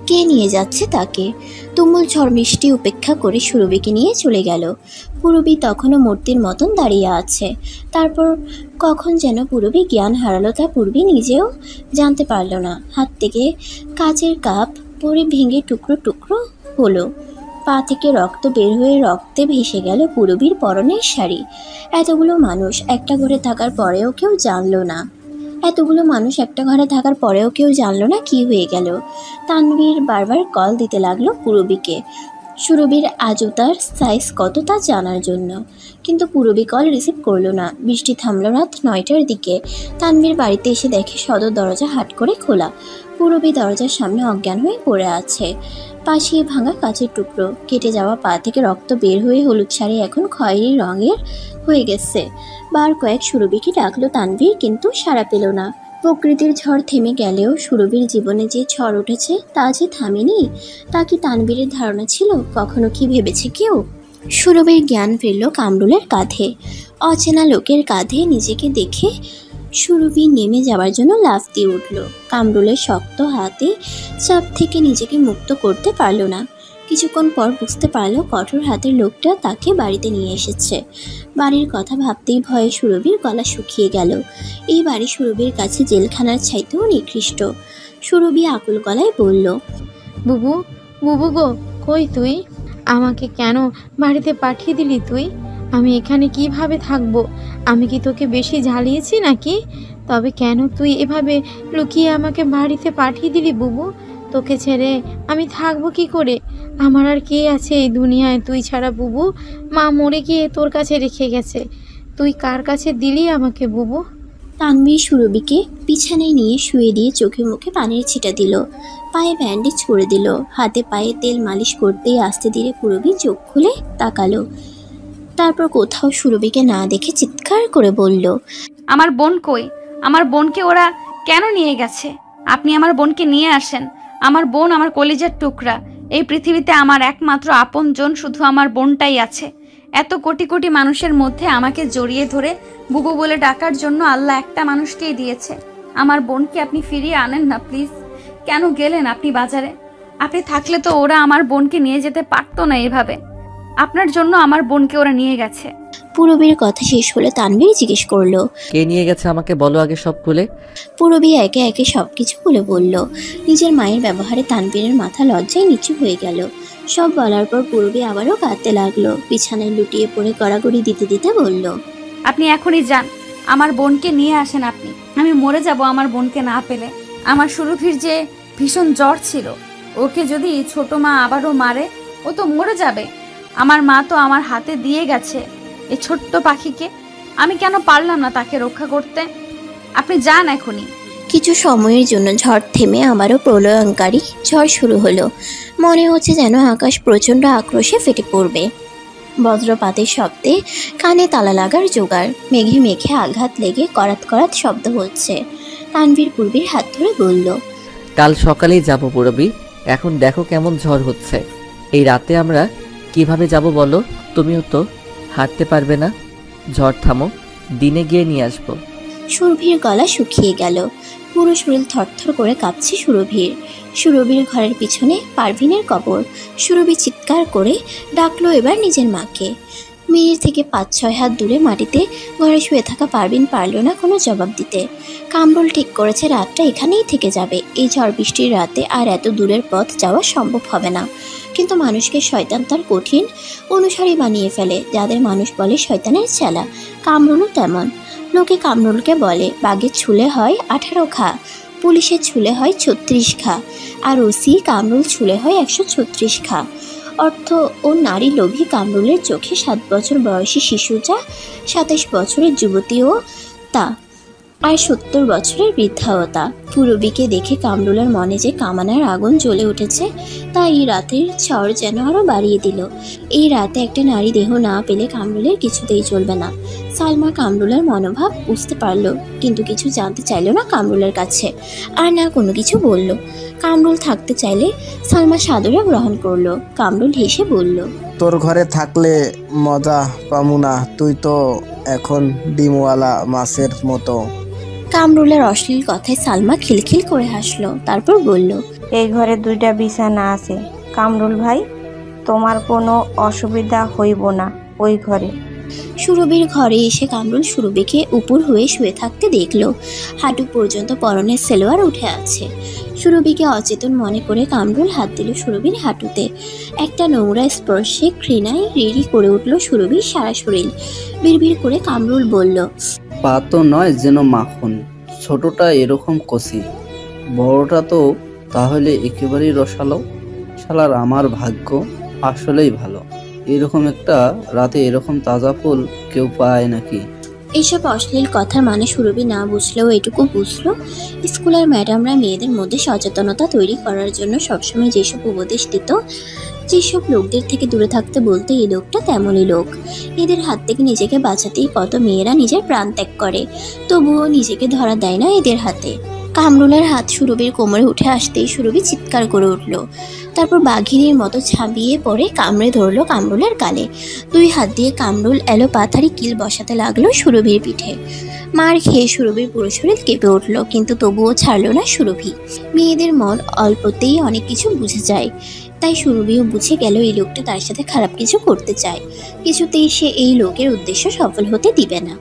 Speaker 1: কে নিয়ে যাচ্ছে তাকে। তুমুল ঝড় বৃষ্টি উপেক্ষা করে সুরভিকে নিয়ে চলে গেল। পূরবী তখনও মূর্তির মতন দাঁড়িয়ে আছে। তারপর কখন যেন পূরবী জ্ঞান হারালো তা পূর্বী নিজেও জানতে পারল না। হাত থেকে কাচের কাপ পরে ভেঙে টুকরো টুকরো হলো। পা থেকে রক্ত বের হয়ে রক্তে ভেসে গেল পূরবীর পরনের শাড়ি। এতগুলো মানুষ একটা ঘরে থাকার পরেও কেউ জানলো না, কি হয়ে গেল। তানভীর বারবার কল দিতে লাগলো পূরবীকে, সুরভির আজুতার সাইজ কত তা জানার জন্য, কিন্তু পূরবী কল রিসিভ করলো না। বৃষ্টি থামলো রাত 9টার দিকে। তানভীর বাড়িতে এসে দেখে সদর দরজা হাট করে খোলা। পূরবী দরজার সামনে অজ্ঞান হয়ে পড়ে আছে। পাশে ভাঙা কাচের টুকরো, কেটে যাওয়া পা থেকে রক্ত বের হয়ে হলুদ শাড়ি এখন খয়েরি রঙের হয়ে গেছে। বার কয়েক সুরভিকে ডাকলো তানভীর, কিন্তু সাড়া পেল না। প্রকৃতির ঝড় থেমে গেলেও সুরভির জীবনে যে ঝড় উঠেছে তা যে থামেনি, তা কি তানভীরের ধারণা ছিল? কখনো কি ভেবেছে কেউ? সুরভির জ্ঞান ফিরল কামরুলের কাঁধে। অচেনা লোকের কাঁধে নিজেকে দেখে সুরভি নেমে যাওয়ার জন্য লাফ দিয়ে উঠল। কামরুলের শক্ত হাতে চাপ থেকে নিজেকে মুক্ত করতে পারল না। কিছুক্ষণ পর বুঝতে পারল কঠোর হাতের লোকটা তাকে বাড়িতে নিয়ে এসেছে। বাড়ির কথা ভাবতেই ভয়ে সুরভির গলা শুকিয়ে গেল। এই বাড়ি সুরভির কাছে জেলখানার চাইতেও নিকৃষ্ট। সুরভি আকুল গলায় বলল,
Speaker 3: বুবু, বুবু গো, কই তুই? আমাকে কেন বাড়িতে পাঠিয়ে দিলি তুই? আমি এখানে কিভাবে থাকবো? আমি কি তোকে বেশি ঝালিয়েছি নাকি? তবে কেন তুই এভাবে লুকিয়ে আমাকে বাড়িতে পাঠিয়ে দিলি বুবু? তোকে ছেড়ে আমি থাকবো কি করে? আমার আর কে আছে এই দুনিয়ায় তুই ছাড়া বুবু? মা মরে গিয়ে তোর কাছে রেখে গেছে, তুই কার কাছে দিলি আমাকে বুবু?
Speaker 1: তানভীর সুরভিকে বিছানায় নিয়ে শুয়ে দিয়ে চোখে মুখে পানির ছিটা দিল, পায়ে ব্যান্ডেজ করে দিল। হাতে পায়ে তেল মালিশ করতেই আস্তে ধীরে সুরভি চোখ খুলে তাকালো। তারপর কোথাও সুরভিকে না দেখে চিৎকার করে বলল,
Speaker 2: আমার বোন কই? আমার বোনকে ওরা কেন নিয়ে গেছে? আপনি আমার বোনকে নিয়ে আসেন। আমার বোন আমার কলিজার টুকরা। এই পৃথিবীতে আমার একমাত্র আপনজন শুধু আমার বোনটাই আছে। এত কোটি কোটি মানুষের মধ্যে আমাকে জড়িয়ে ধরে বুবু বলে ডাকার জন্য আল্লাহ একটা মানুষকেই দিয়েছে। আমার বোনকে আপনি ফিরিয়ে আনেন না প্লিজ। কেন গেলেন আপনি বাজারে? আপনি থাকলে তো ওরা আমার বোনকে নিয়ে যেতে পারতো না এভাবে। আপনার জন্য আমার বোনকে ওরা নিয়ে গেছে।
Speaker 1: পূরবীর কথা শেষ হলে তানভীর জিজ্ঞেস করলো,
Speaker 5: কে নিয়ে গেছে আমাকে বলো আগে সব খুলে।
Speaker 1: পূরবী একে একে সবকিছু বলে বলল। নিজের মায়ের ব্যবহারে তানভীরের মাথা লজ্জায় নিচু হয়ে গেল। সব বলার পর পূরবী আবারও কাঁদতে লাগলো। বিছানায় লুটিয়ে পড়ে গড়াগড়ি দিতে দিতে বলল,
Speaker 2: আপনি এখনই যান, আমার বোনকে নিয়ে আসেন আপনি। আমি মরে যাব আমার বোনকে না পেলে। আমার সুরভির যে ভীষণ জ্বর ছিল, ওকে যদি ছোট মা আবারও মারে ও তো মরে যাবে। আমার মা তো আমার হাতে দিয়ে গেছে এই ছোট্ট পাখিকে। আমি কেন পারলাম না তাকে রক্ষা করতে? আপনি যান এখনই।
Speaker 1: কিছু সময়ের জন্য ঝড় থেমে আবারও প্রলয়ঙ্কারী ঝড় শুরু হলো। মনে হচ্ছে যেন আকাশ প্রচণ্ড আক্রোশে ফেটে পড়বে। বজ্রপাতের শব্দে কানে তালা লাগার জোগাড়। মেঘে মেঘে আঘাত লেগে করাত করাত শব্দ হচ্ছে। তানভীর পূর্বীর হাত ধরে বলল,
Speaker 5: কাল সকালেই যাব পূরবী। এখন দেখো কেমন ঝড় হচ্ছে। এই রাতে আমরা কিভাবে যাব বলো? তুমিও তো হাঁটতে পারবে না। ঝড় থামো, দিনে গিয়ে নিয়ে আসবো।
Speaker 1: সুরভির গলা শুকিয়ে গেল। পুরো শরীর থরথর করে কাঁপছে সুরভির। সুরভির ঘরের পিছনে পারভিনের কবর। সুরভি চিৎকার করে ডাকলো এবার নিজের মাকে। মিনির থেকে 5-6 হাত দূরে মাটিতে ঘরে শুয়ে থাকা পারভিন পারল না কোনো জবাব দিতে। কামরুল ঠিক করেছে রাতটা এখানেই থেকে যাবে। এই ঝড় বৃষ্টির রাতে আর এত দূরের পথ যাওয়া সম্ভব হবে না। কিন্তু মানুষকে শয়তান তার কঠিন অনুসারী বানিয়ে ফেলে, যাদের মানুষ বলে শয়তানের চেলা। কামরুলও তেমন। লোকে কামরুলকে বলে, বাঘের ছুলে হয় 18 খা, পুলিশের ছুলে হয় 36 খা, আর ওসি কামরুল ছুলে হয় 136 খা। অর্থ ও নারী লোভী কামরুলের চোখে 7 বছর বয়সী শিশু যা, 27 বছরের যুবতীও তা, আর 70 বছরের বৃদ্ধাও তা। পূরবীকে দেখে কামরুলের মনে যে কামানের আগুন জ্বলে উঠেছে তা এই রাতের ঝড় যেন আরও বাড়িয়ে দিল। এই রাতে একটা নারী দেহ না পেলে কামরুলের কিছুতেই চলবে না। সালমা কামরুলের মনোভাব বুঝতে পারল, কিন্তু কিছু জানতে চাইল না কামরুলের কাছে, আর না কোনো কিছু বলল। কামরুল থাকতে চাইলে সালমা সাদরে গ্রহণ করলো। কামরুল হেসে বলল,
Speaker 10: তোর ঘরে থাকলে মজা পামু না, তুই তো এখন ডিমওয়ালা মাছের মতো।
Speaker 1: কামরুলের অশ্লীল কথায় সালমা খিলখিল করে হাসলো, তারপর বলল,
Speaker 11: এই ঘরে 2টা বিছানা আছে কামরুল ভাই, তোমার কোনো অসুবিধা হইব না ওই ঘরে।
Speaker 1: সুরভির ঘরে এসে কামরুল সুরভিকে উপর হয়ে শুয়ে থাকতে দেখলো। হাঁটু পর্যন্ত পরনের সেলোয়ার উঠে আছে। সুরভিকে অচেতন মনে করে কামরুল হাত দিল সুরভির হাঁটুতে। একটা নোংরা স্পর্শে ঘৃণায় রেড়ি করে উঠল সুরভির সারা শরীর। বিড়বিড় করে কামরুল বলল,
Speaker 4: পা তো নয় যেন মাখন, ছোটটা এরকম কষি, বড়টা তো তাহলে একেবারেই রসালো। শালার আমার ভাগ্য আসলেই ভালো, এরকম একটা রাতে এরকম তাজা ফুল কেউ পায় নাকি।
Speaker 1: এইসব অশ্লীল কথার মানে সুরভি না বুঝলেও এটুকু বুঝলো, স্কুলের ম্যাডামরা মেয়েদের মধ্যে সচেতনতা তৈরি করার জন্য সবসময় যেসব উপদেশ দিত, যেসব লোকদের থেকে দূরে থাকতে বলতো, এই লোকটা তেমনই লোক। এদের হাত থেকে নিজেকে বাঁচাতেই কত মেয়েরা নিজের প্রাণ ত্যাগ করে, তবুও নিজেকে ধরা দেয় না এদের হাতে। কামরুলের হাত সুরভির কোমরে উঠে আসতেই সুরভি চিৎকার করে উঠল। তারপর বাঘিনীর মতো ছাপিয়ে পড়ে কামড়ে ধরলো কামরুলের গালে। 2 হাত দিয়ে কামরুল এলোপাথারি কিল বসাতে লাগলো সুরভির পিঠে। মার খেয়ে সুরভির পুরো শরীর কেঁপে উঠল, কিন্তু তবুও ছাড়লো না সুরভি। মেয়েদের মন অল্পতেই অনেক কিছু বুঝে যায়, তাই সুরভিও বুঝে গেল এই লোকটা তার সাথে খারাপ কিছু করতে চায়। কিছুতেই সে এই লোকের উদ্দেশ্য সফল হতে দিবে না।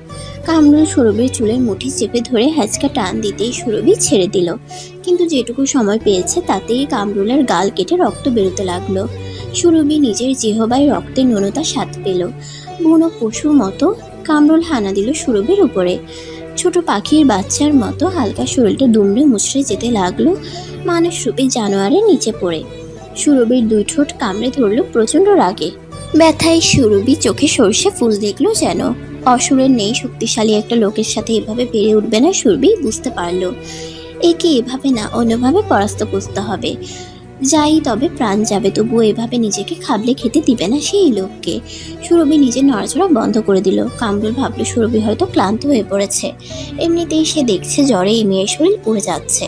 Speaker 1: কামরুল সুরভির চুলের মুঠি চেপে ধরে হ্যাঁচকা টান দিতেই সুরভি ছেড়ে দিল, কিন্তু যেটুকু সময় পেয়েছে তাতেই কামরুলের গাল কেটে রক্ত বেরোতে লাগলো। সুরভি নিজের জিহবায় রক্তের ন্যূনতা স্বাদ পেল। বুনো পশুর মতো কামরুল হানা দিল সুরভির উপরে। ছোট পাখির বাচ্চার মতো হালকা শরীরটা দুমড়ে মুচড়ে যেতে লাগলো মানুষরূপী জানোয়ারের নিচে পড়ে। সুরভির 2 ঠোঁট কামড়ে ধরল প্রচণ্ড রাগে। ব্যথায় সুরভি চোখে সর্ষে ফুল দেখলো যেন। অসুরের নেই শক্তিশালী একটা লোকের সাথে এভাবে পেরে উঠবে না সুরভি বুঝতে পারলো। একে এভাবে না অন্যভাবে পরাস্ত করতে হবে। যাই তবে প্রাণ যাবে, তবুও এভাবে নিজেকে খাবলে খেতে দিবে না সেই লোককে। সুরভি নিজের নড়াচড়া বন্ধ করে দিল। কামরুল ভাবলো সুরভি হয়তো ক্লান্ত হয়ে পড়েছে, এমনিতেই সে দেখছে জ্বরে এই মেয়ের শরীর পুড়ে যাচ্ছে।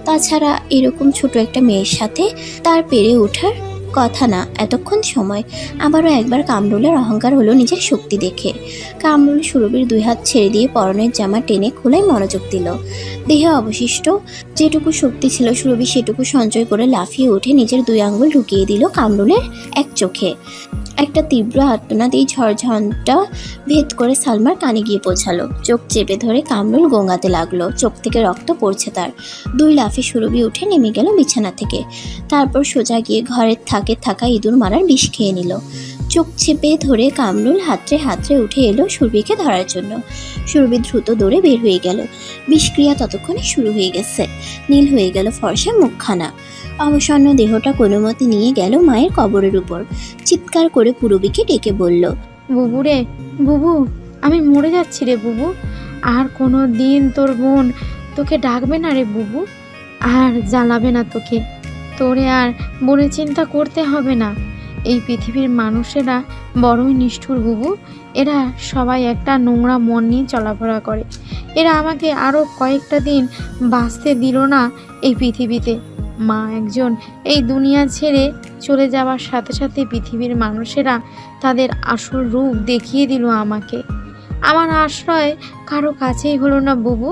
Speaker 1: তাছাড়া এরকম ছোট একটা মেয়ের সাথে তার পেরে ওঠার কথা না এতক্ষণ সময়। আবারও একবার কামরুলের অহংকার হলো নিজের শক্তি দেখে। কামরুল সুরভির 2 হাত ছেড়ে দিয়ে পরনের জামা টেনে খোলায় মনোযোগ দিল। দেহে অবশিষ্ট যেটুকু শক্তি ছিল সুরভি সেটুকু সঞ্চয় করে লাফিয়ে উঠে নিজের 2 আঙ্গুল ঢুকিয়ে দিল কামরুলের এক চোখে। একটা তীব্র আর্তনাদ এই ঝড়ঝঞ্ঝটা ভেদ করে সালমার কানে গিয়ে পৌঁছালো। চোখ চেপে ধরে কামরুল গোঙাতে লাগলো, চোখ থেকে রক্ত পড়ছে তার। 2 লাফে সুরভি উঠে নেমে গেল বিছানা থেকে। তারপর সোজা গিয়ে ঘরের থাকে থাকা ইঁদুর মারার বিষ খেয়ে নিল। চোখ চেপে ধরে কামরুল হাতড়ে হাতড়ে উঠে এলো সুরভিকে ধরার জন্য। সুরভি দ্রুত দৌড়ে বের হয়ে গেল। বিষক্রিয়া ততক্ষণে শুরু হয়ে গেছে। নীল হয়ে গেল ফর্সা মুখখানা। অবসন্ন দেহটা কোনো মতে নিয়ে গেল মায়ের কবরের উপর। চিৎকার করে পূরবীকে ডেকে বলল,
Speaker 3: বুবু রে, বুবু, আমি মরে যাচ্ছি রে বুবু। আর কোনো দিন তোর বোন তোকে ডাকবে না রে বুবু, আর জ্বালাবে না তোকে। তোরে আর বোনের চিন্তা করতে হবে না। এই পৃথিবীর মানুষেরা বড়ই নিষ্ঠুর বুবু। এরা সবাই একটা নোংরা মন নিয়ে চলাফেরা করে। এরা আমাকে আরও কয়েকটা দিন বাঁচতে দিল না এই পৃথিবীতে। মা একজন এই দুনিয়া ছেড়ে চলে যাওয়ার সাথে সাথে পৃথিবীর মানুষেরা তাদের আসল রূপ দেখিয়ে দিল আমাকে। আমার আশ্রয় কারো কাছেই হলো না বুবু।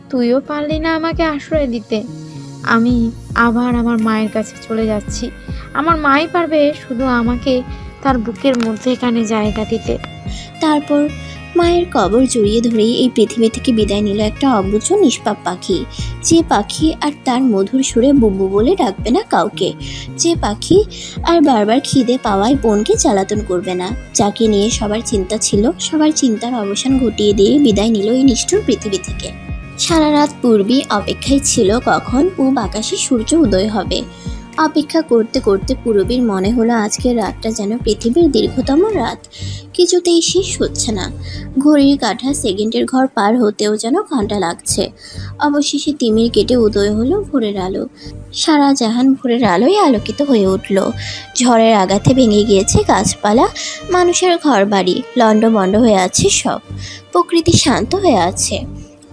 Speaker 3: তুইও পারলি না আমাকে আশ্রয় দিতে। আমি আবার আমার মায়ের কাছে চলে যাচ্ছি। আমার মাই পারবে শুধু আমাকে তার বুকের মধ্যে এখানে জায়গা দিতে।
Speaker 1: তারপর মায়ের কবর জড়িয়ে ধরেই এই পৃথিবী থেকে বিদায় নিল একটা অবুঝ নিষ্পাপ পাখি। যে পাখি আর তার মধুর সুরে বুবু বলে ডাকবে না কাউকে। যে পাখি আর বারবার খিদে পাওয়ায় বোনকে জ্বালাতন করবে না। যাকে নিয়ে সবার চিন্তা ছিল, সবার চিন্তার অবসান ঘটিয়ে দিয়ে বিদায় নিল এই নিষ্ঠুর পৃথিবী থেকে। সারা রাত পূর্বী অপেক্ষায় ছিল কখন পূব আকাশে সূর্য উদয় হবে। অপেক্ষা করতে করতে পূরবীর মনে হলো আজকের রাতটা যেন পৃথিবীর দীর্ঘতম রাত। কিছুতেই শেষ হচ্ছে না। ঘড়ির কাঁটা সেকেন্ডের ঘর পার হতেও যেন ঘন্টা লাগছে। অবশেষে তিমির কেটে উদয় হলো ভোরের আলো। সারা জাহান ভোরের আলোয় আলোকিত হয়ে উঠল। ঝড়ের আঘাতে ভেঙে গিয়েছে গাছপালা, মানুষের ঘর বাড়ি লণ্ডভণ্ড হয়ে আছে সব। প্রকৃতি শান্ত হয়ে আছে,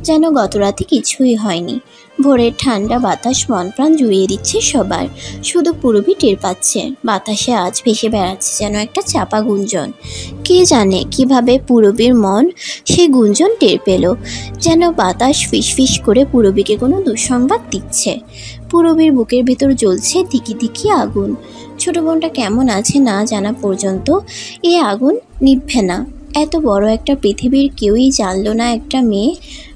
Speaker 1: যেন গত রাতে কিছুই হয়নি। ভোরের ঠান্ডা বাতাস মন প্রাণ জুড়িয়ে দিচ্ছে সবার। শুধু পূরবী টের পাচ্ছে বাতাসে আজ ভেসে বেড়াচ্ছে যেন একটা চাপা গুঞ্জন। কে জানে কিভাবে পূরবীর মন সেই গুঞ্জন টের পেল, যেন বাতাস ফিসফিস করে পূরবীকে কোনো দুঃসংবাদ দিচ্ছে। পূরবীর বুকের ভেতর জ্বলছে দিকি দিকি আগুন। ছোট বোনটা কেমন আছে না জানা পর্যন্ত এই আগুন নিভবে না। এত বড় একটা পৃথিবীর কেউই জানল না একটা মেয়ে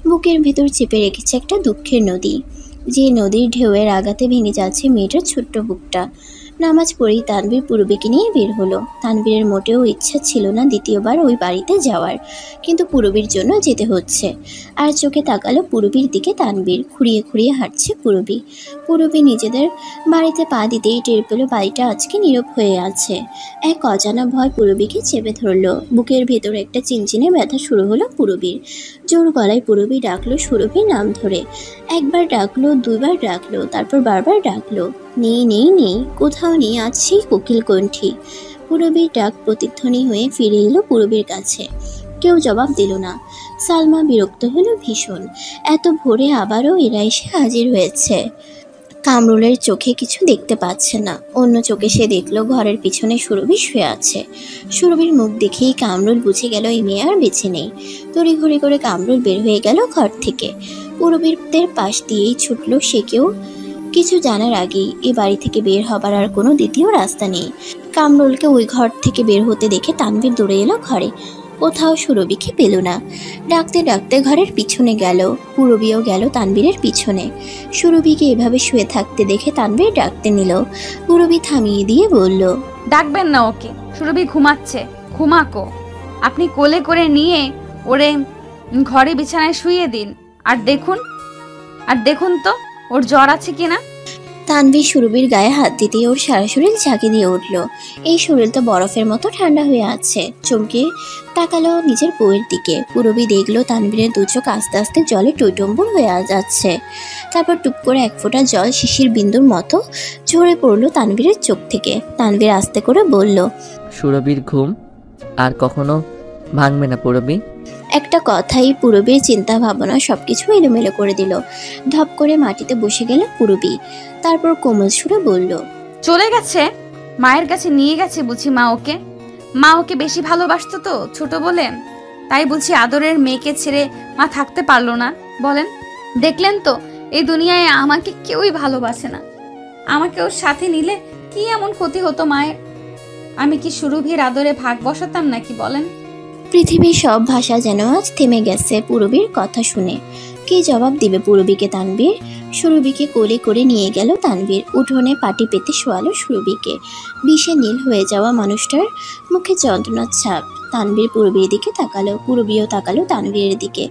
Speaker 1: বুকের ভেতর চেপে রেখেছে একটা দুঃখের নদী, যে নদীর ঢেউয়ের আঘাতে ভেঙে যাচ্ছে মেয়েটার ছোট্ট বুকটা। নামাজ পড়েই তানবীর পূরবীকে নিয়ে বের হলো। তানবীরের মোটেও ইচ্ছা ছিল না দ্বিতীয়বার ওই বাড়িতে যাওয়ার, কিন্তু পূরবীর জন্য যেতে হচ্ছে। আর চোখে তাকালো পূরবীর দিকে তানবীর। খুঁড়িয়ে খুঁড়িয়ে হাঁটছে পূরবী। পূরবী নিজেদের বাড়িতে পা দিতেই টের পেল বাড়িটা আজকে নীরব হয়ে আছে। এক অজানা ভয় পূরবীকে চেপে ধরলো। বুকের ভেতরে একটা চিনচিনে ব্যথা শুরু হলো পূরবীর। জোর গলায় পূরবী ডাকলো সুরভির নাম ধরে। একবার ডাকলো, দুইবার ডাকলো, তারপর বারবার ডাকলো। নেই নেই নেই, কোথাও নেই আজ সেই কোকিল কণ্ঠী। পূরবীর ডাক প্রতিধ্বনি হয়ে ফিরে এলো পূরবীর কাছে। কেউ জবাব দিল না। সালমা বিরক্ত হলো ভীষণ। এত ভোরে আবারও এরা এসে হাজির হয়েছে। কামরুলের চোখে কিছু দেখতে পাচ্ছে না। অন্য চোখে সে দেখলো ঘরের পিছনে সুরভি শুয়ে আছে। সুরভির মুখ দেখেই কামরুল বুঝে গেল এই মেয়ে আর বেঁচে নেই। তড়িঘড়ি করে কামরুল বের হয়ে গেল ঘর থেকে। পূরবীদের পাশ দিয়েই ছুটল সে। কেউ কিছু জানার আগেই এ বাড়ি থেকে বের হবার আর কোনো দ্বিতীয় রাস্তা নেই। কামরুলকে ওই ঘর থেকে বের হতে দেখে তানভীর দৌড়ে এলো ঘরে। কোথাও সুরভিকে পেল না। ডাকতে ডাকতে ঘরের পিছনে গেল। পূরবীও গেল তানভীরের পিছনে। সুরভিকে এভাবে শুয়ে থাকতে দেখে তানভীর ডাকতে নিল। পূরবী থামিয়ে দিয়ে বলল,
Speaker 2: ডাকবেন না ওকে, সুরভি ঘুমাচ্ছে, ঘুমাকো। আপনি কোলে করে নিয়ে ওরে ঘরে বিছানায় শুইয়ে দিন। আর দেখুন তো ওর জ্বর আছে কিনা।
Speaker 1: তানভীর সুরভির গায়ে হাত দিতেই ওর সারা শরীর ঝাঁকি দিয়ে উঠল। এই শরীর তো বরফের মতো ঠান্ডা হয়ে আছে। চমকে তাকালো নিজের বউয়ের দিকে। পূরবী দেখলো তানভীরের দু চোখ আস্তে আস্তে জলে টইটম্বুর হয়ে যাচ্ছে। তারপর টুপ করে এক ফোঁটা জল শিশির বিন্দুর মতো ঝরে পড়লো তানভীরের চোখ থেকে। তানভীর আস্তে করে বলল,
Speaker 5: সুরভির ঘুম আর কখনো ভাঙবে না পূরবী।
Speaker 1: একটা কথাই পূরবীর চিন্তা ভাবনা সবকিছু এলোমেলো করে দিল। ধপ করে মাটিতে বসে গেল পূরবী। তারপর কোমল সুরে বলল,
Speaker 2: চলে গেছে, মায়ের কাছে নিয়ে গেছে বুঝি মা ওকে। মা ওকে বেশি ভালোবাসতো তো ছোট বলে, তাই বুঝি আদরের মেয়েকে ছেড়ে মা থাকতে পারলো না। বলেন, দেখলেন তো এই দুনিয়ায় আমাকে কেউই ভালোবাসে না। আমাকে ওর সাথে নিলে কি এমন ক্ষতি হতো মায়ের? আমি কি সুরভির আদরে ভাগ বসাতাম নাকি বলেন?
Speaker 1: পৃথিবীর সব ভাষা যেন আজ থেমে গেছে পূরবীর কথা শুনে। কি জবাব দিবে পূরবীকে তানভীর? সুরভিকে কোলে করে নিয়ে গেল তানভীর। উঠোনে পাটি পেতে শোয়ালো সুরভিকে। বিষে নীল হয়ে যাওয়া মানুষটার মুখে যন্ত্রণার ছাপ। তানভীর পূরবীর দিকে তাকালো, পূরবীও তাকালো তানভীরের দিকে।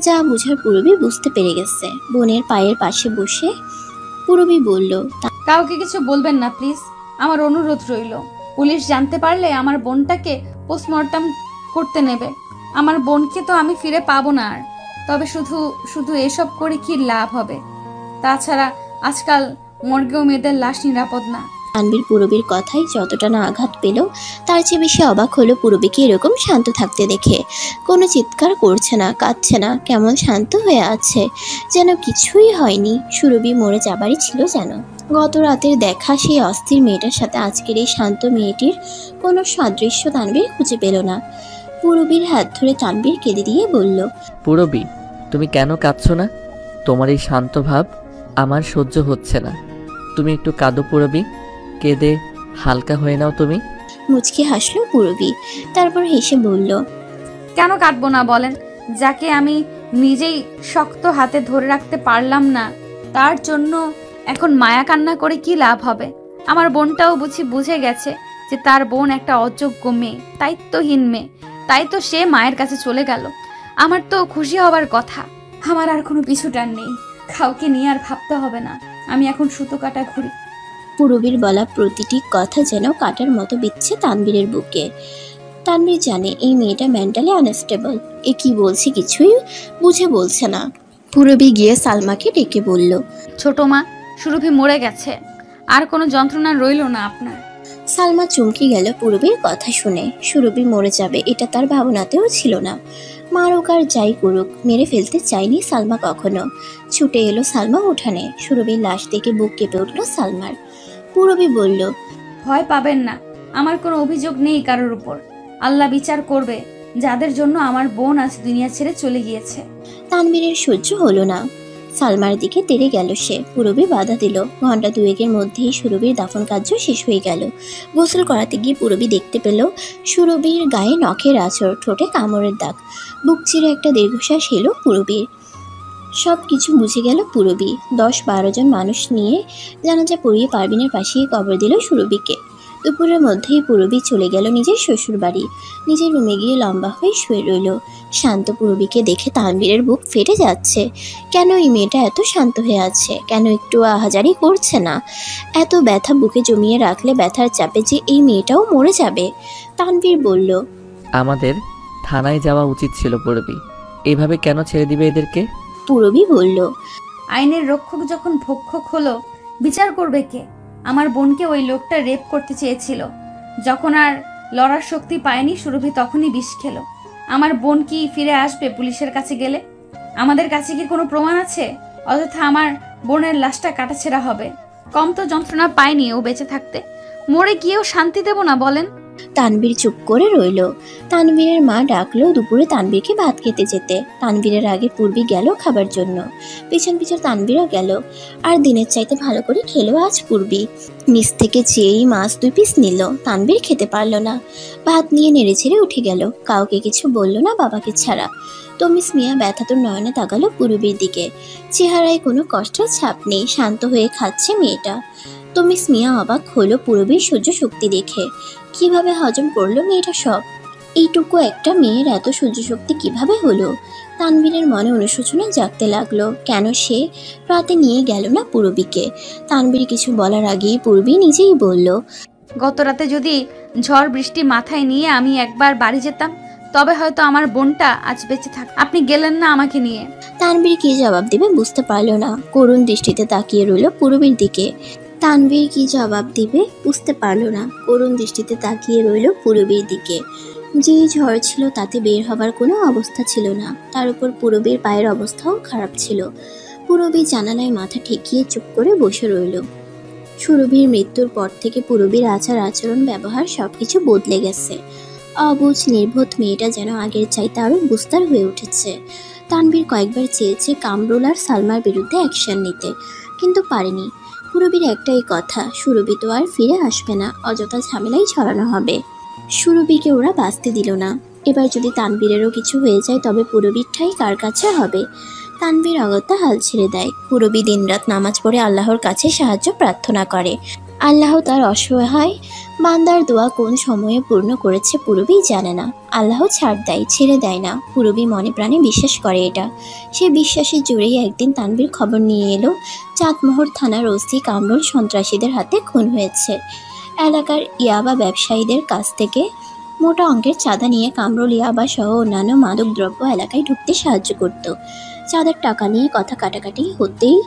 Speaker 1: যা বুঝার পূরবী বুঝতে পেরে গেছে। বোনের পায়ের পাশে বসে পূরবী বলল,
Speaker 2: কাউকে কিছু বলবেন না প্লিজ, আমার অনুরোধ রইল। পুলিশ জানতে পারলে আমার বোনটাকে পোস্টমর্টম করতে নেবে। আমার বোনকে তো আমি ফিরে পাবো না আর। তবে শুধু এসব করে কি লাভ হবে? তাছাড়া আজকাল মর্গেও মেয়েদের লাশ নিরাপদ না।
Speaker 1: তানভীর পূরবীর কথাই যতটা না আঘাত পেল, তার চেয়ে বেশি অবাক হলো পূরবীকে এরকম শান্ত থাকতে দেখে। কোনো চিৎকার করছে না, কাঁদছে না, কেমন শান্ত হয়ে আছে, যেন কিছুই হয়নি। সুরভি মরে যাবারই ছিল যেন। গত রাতের দেখা সেই অস্থির মেয়েটার সাথে আজকের এই শান্ত মেয়েটির কোনো সাদৃশ্য তানভীর খুঁজে পেল না। পূরবীর হাত ধরে তানভীর কেঁদে দিয়ে বলল,
Speaker 5: পূরবী, তুমি কেন কাঁদছো না? তোমার এই শান্ত ভাব আমার সহ্য হচ্ছে না। তুমি একটু কাঁদো পূরবী, কেঁদে হালকা হয়ে নাও তুমি।
Speaker 1: মুচকি হাসলো পূরবী, তারপর হেসে বলল,
Speaker 2: কেন কাটবো না বলেন? যাকে আমি নিজেই শক্ত হাতে ধরে রাখতে পারলাম না, তার জন্য এখন মায়া কান্না করে কি লাভ হবে? আমার বোনটাও বুঝে গেছে যে তার বোন একটা অযোগ্য মেয়ে, দায়িত্বহীন মেয়ে, তাই তো সে মায়ের কাছে চলে গেল। আমার তো খুশি হবার কথা। আমার আর কোনো পিছু টান নেই। কাউকে নিয়ে আর ভাবতে হবে না। আমি এখন সুতো কাটা ঘুরি।
Speaker 1: পুরবীর বলা প্রতিটি কথা যেন কাটার মতো বিচ্ছে তানবীরের বুকে। তানবীর জানে এই মেয়েটা মেন্টালি আনস্টেবল। এ কি বলছে কিছুই বুঝে বলছে না। পুরবী গিয়ে সালমাকে ডেকে বলল,
Speaker 2: ছোট মা, সুরভি মরে গেছে, আর কোনো যন্ত্রণা রইল না আপনার।
Speaker 1: সালমা চমকে গেল পুরবীর কথা শুনে। সুরভি মরে যাবে এটা তার ভাবনাতেও ছিল না। মারুক আর যাই করুক, মেরে ফেলতে চায়নি সালমা কখনো। ছুটে এলো সালমা উঠানে। সুরভির লাশ দেখে বুক কেঁপে উঠল সালমার। পুরবী বলল,
Speaker 2: ভয় পাবেন না, আমার কোনো অভিযোগ নেই কারোর উপর। আল্লাহ বিচার করবে যাদের জন্য আমার বোন আজ দুনিয়া ছেড়ে চলে গিয়েছে।
Speaker 1: তানবীরের সহ্য হলো না, সালমার দিকে তেড়ে গেল সে। পুরবী বাধা দিল। ঘন্টা দুয়েকের মধ্যেই সুরভির দাফন কার্য শেষ হয়ে গেল। গোসল করাতে গিয়ে পুরবী দেখতে পেল সুরভির গায়ে নখের আঁচড়, ঠোঁটে কামড়ের দাগ। বুক চিরে একটা দীর্ঘশ্বাস এলো পুরবীর। সব কিছু বুঝে গেল পুরবী। 10-12 জন মানুষ নিয়ে জানাজা পড়িয়ে পারভিনের পাশেই কবর দিল সুরভিকে। দুপুরের মধ্যেই পুরবী চলে গেল নিজের শ্বশুর বাড়ি। নিজের রুমে গিয়ে লম্বা হয়ে শুয়ে রইল। শান্ত পুরবীকে দেখে তানবীরের বুক ফেটে যাচ্ছে। কেন এই মেয়েটা এত শান্ত হয়ে আছে? কেন একটু আহাজারি করছে না? এত ব্যথা বুকে জমিয়ে রাখলে ব্যথার চাপে যে এই মেয়েটাও মরে যাবে। তানবীর বলল,
Speaker 5: আমাদের থানায় যাওয়া উচিত ছিল পুরবী। এইভাবে কেন ছেড়ে দিবে এদেরকে?
Speaker 1: পুরবী বলল,
Speaker 2: আইনের রক্ষক যখন ভক্ষক হলো, বিচার করবে কে? আমার বোনকে ওই লোকটা রেপ করতে চেয়েছিল। যখন আর লড়ার শক্তি পায়নি সুরভি তখনই বিষ খেলো। আমার বোন কি ফিরে আসবে পুলিশের কাছে গেলে? আমাদের কাছে কি কোনো প্রমাণ আছে? অযথা আমার বোনের লাশটা কাটাছেঁড়া হবে। কম তো যন্ত্রণা পায়নি ও বেঁচে থাকতে। মরে গিয়েও শান্তি দেব না বলেন?
Speaker 1: তানবীর চুপ করে রইল। তানবীরের মা ডাকলো দুপুরে তানবীরকে ভাত খেতে যেতে। তানবীরের আগে পূর্বী গেল খাবার জন্য। পিছন পিছন তানবীরও গেল। আর দিনের চাইতে ভালো করে খেলো আজ পূর্বী। নিচ থেকে চেয়েই মাছ 2 পিস নিল। তানবীর খেতে পারল না। ভাত নিয়ে নেড়ে ছেড়ে উঠে গেল। কাউকে কিছু বলল না, বাবাকে ছাড়া। তমিস মিয়া ব্যথাতুর নয়নে তাকালো পূর্বীর দিকে। চেহারায় কোনো কষ্টের ছাপ নেই, শান্ত হয়ে খাচ্ছে মেয়েটা। তমিস মিয়া অবাক হলো পূরবীর সহ্য শক্তি দেখে। কিভাবে হজম করলো মেয়েটা সব? এইটুকু একটা মেয়ের এত সহ্য শক্তি কিভাবে হলো? তানবীরের মনে অনুশোচনা জাগতে লাগলো। কেন সে রাতে নিয়ে গেল না পূরবীকে? তানবীর কিছু বলার আগেই পূরবী নিজেই বলল,
Speaker 2: গত রাতে যদি ঝড় বৃষ্টি মাথায় নিয়ে আমি একবার বাড়ি যেতাম, তবে হয়তো আমার বোনটা আজ বেঁচে থাক। আপনি গেলেন না আমাকে নিয়ে।
Speaker 1: তানবীর কি জবাব দেবে বুঝতে পারল না। করুণ দৃষ্টিতে তাকিয়ে রইল পূরবীর দিকে। তানবীর কি জবাব দিবে বুঝতে পারল না। করুণ দৃষ্টিতে তাকিয়ে রইল পূরবীর দিকে। যে ঝড় ছিল তাতে বের হবার কোনো অবস্থা ছিল না। তার উপর পূরবীর পায়ের অবস্থাও খারাপ ছিল। পূরবী জানালায় মাথা ঠেকিয়ে চুপ করে বসে রইল। সুরভির মৃত্যুর পর থেকে পূরবীর আচার আচরণ ব্যবহার সবকিছু বদলে গেছে। অবুঝ নির্বোধ মেয়েটা যেন আগের চাইতে আরও বুস্তার হয়ে উঠেছে। তানবীর কয়েকবার চেয়েছে কামরুল আর সালমার বিরুদ্ধে অ্যাকশন নিতে, কিন্তু পারেনি। পূরবীর একটাই কথা, সুরভি তো আর ফিরে আসবে না, অযথা ঝামেলাই ছড়ানো হবে। সুরভিকে ওরা বাঁচতে দিল না। এবার যদি তানবীরেরও কিছু হয়ে যায় তবে পূরবীর ঠাঁই কার কাছে হবে? তানবীর অগত্যা হাল ছেড়ে দেয়। পূরবী দিনরাত নামাজ পড়ে আল্লাহর কাছে সাহায্য প্রার্থনা করে। আল্লাহ তার অসহায় বান্দার দোয়া কোন সময়ে পূর্ণ করেছে পূরবী জানে না। আল্লাহ ছাড় দেয়, ছেড়ে দেয় না। পূরবী মনে প্রাণে বিশ্বাস করে এটা। সে বিশ্বাসের জোরেই একদিন তানবীর খবর নিয়ে এলো চাঁদমোহর থানার ওসি কামরুল সন্ত্রাসীদের হাতে খুন হয়েছে। এলাকার ইয়াবা ব্যবসায়ীদের কাছ থেকে মোটা অঙ্কের চাঁদা নিয়ে কামরুল ইয়াবা সহ অন্যান্য মাদক দ্রব্য এলাকায় ঢুকতে সাহায্য করত। চাঁদার টাকা নিয়ে কথা কাটাকাটি হতেই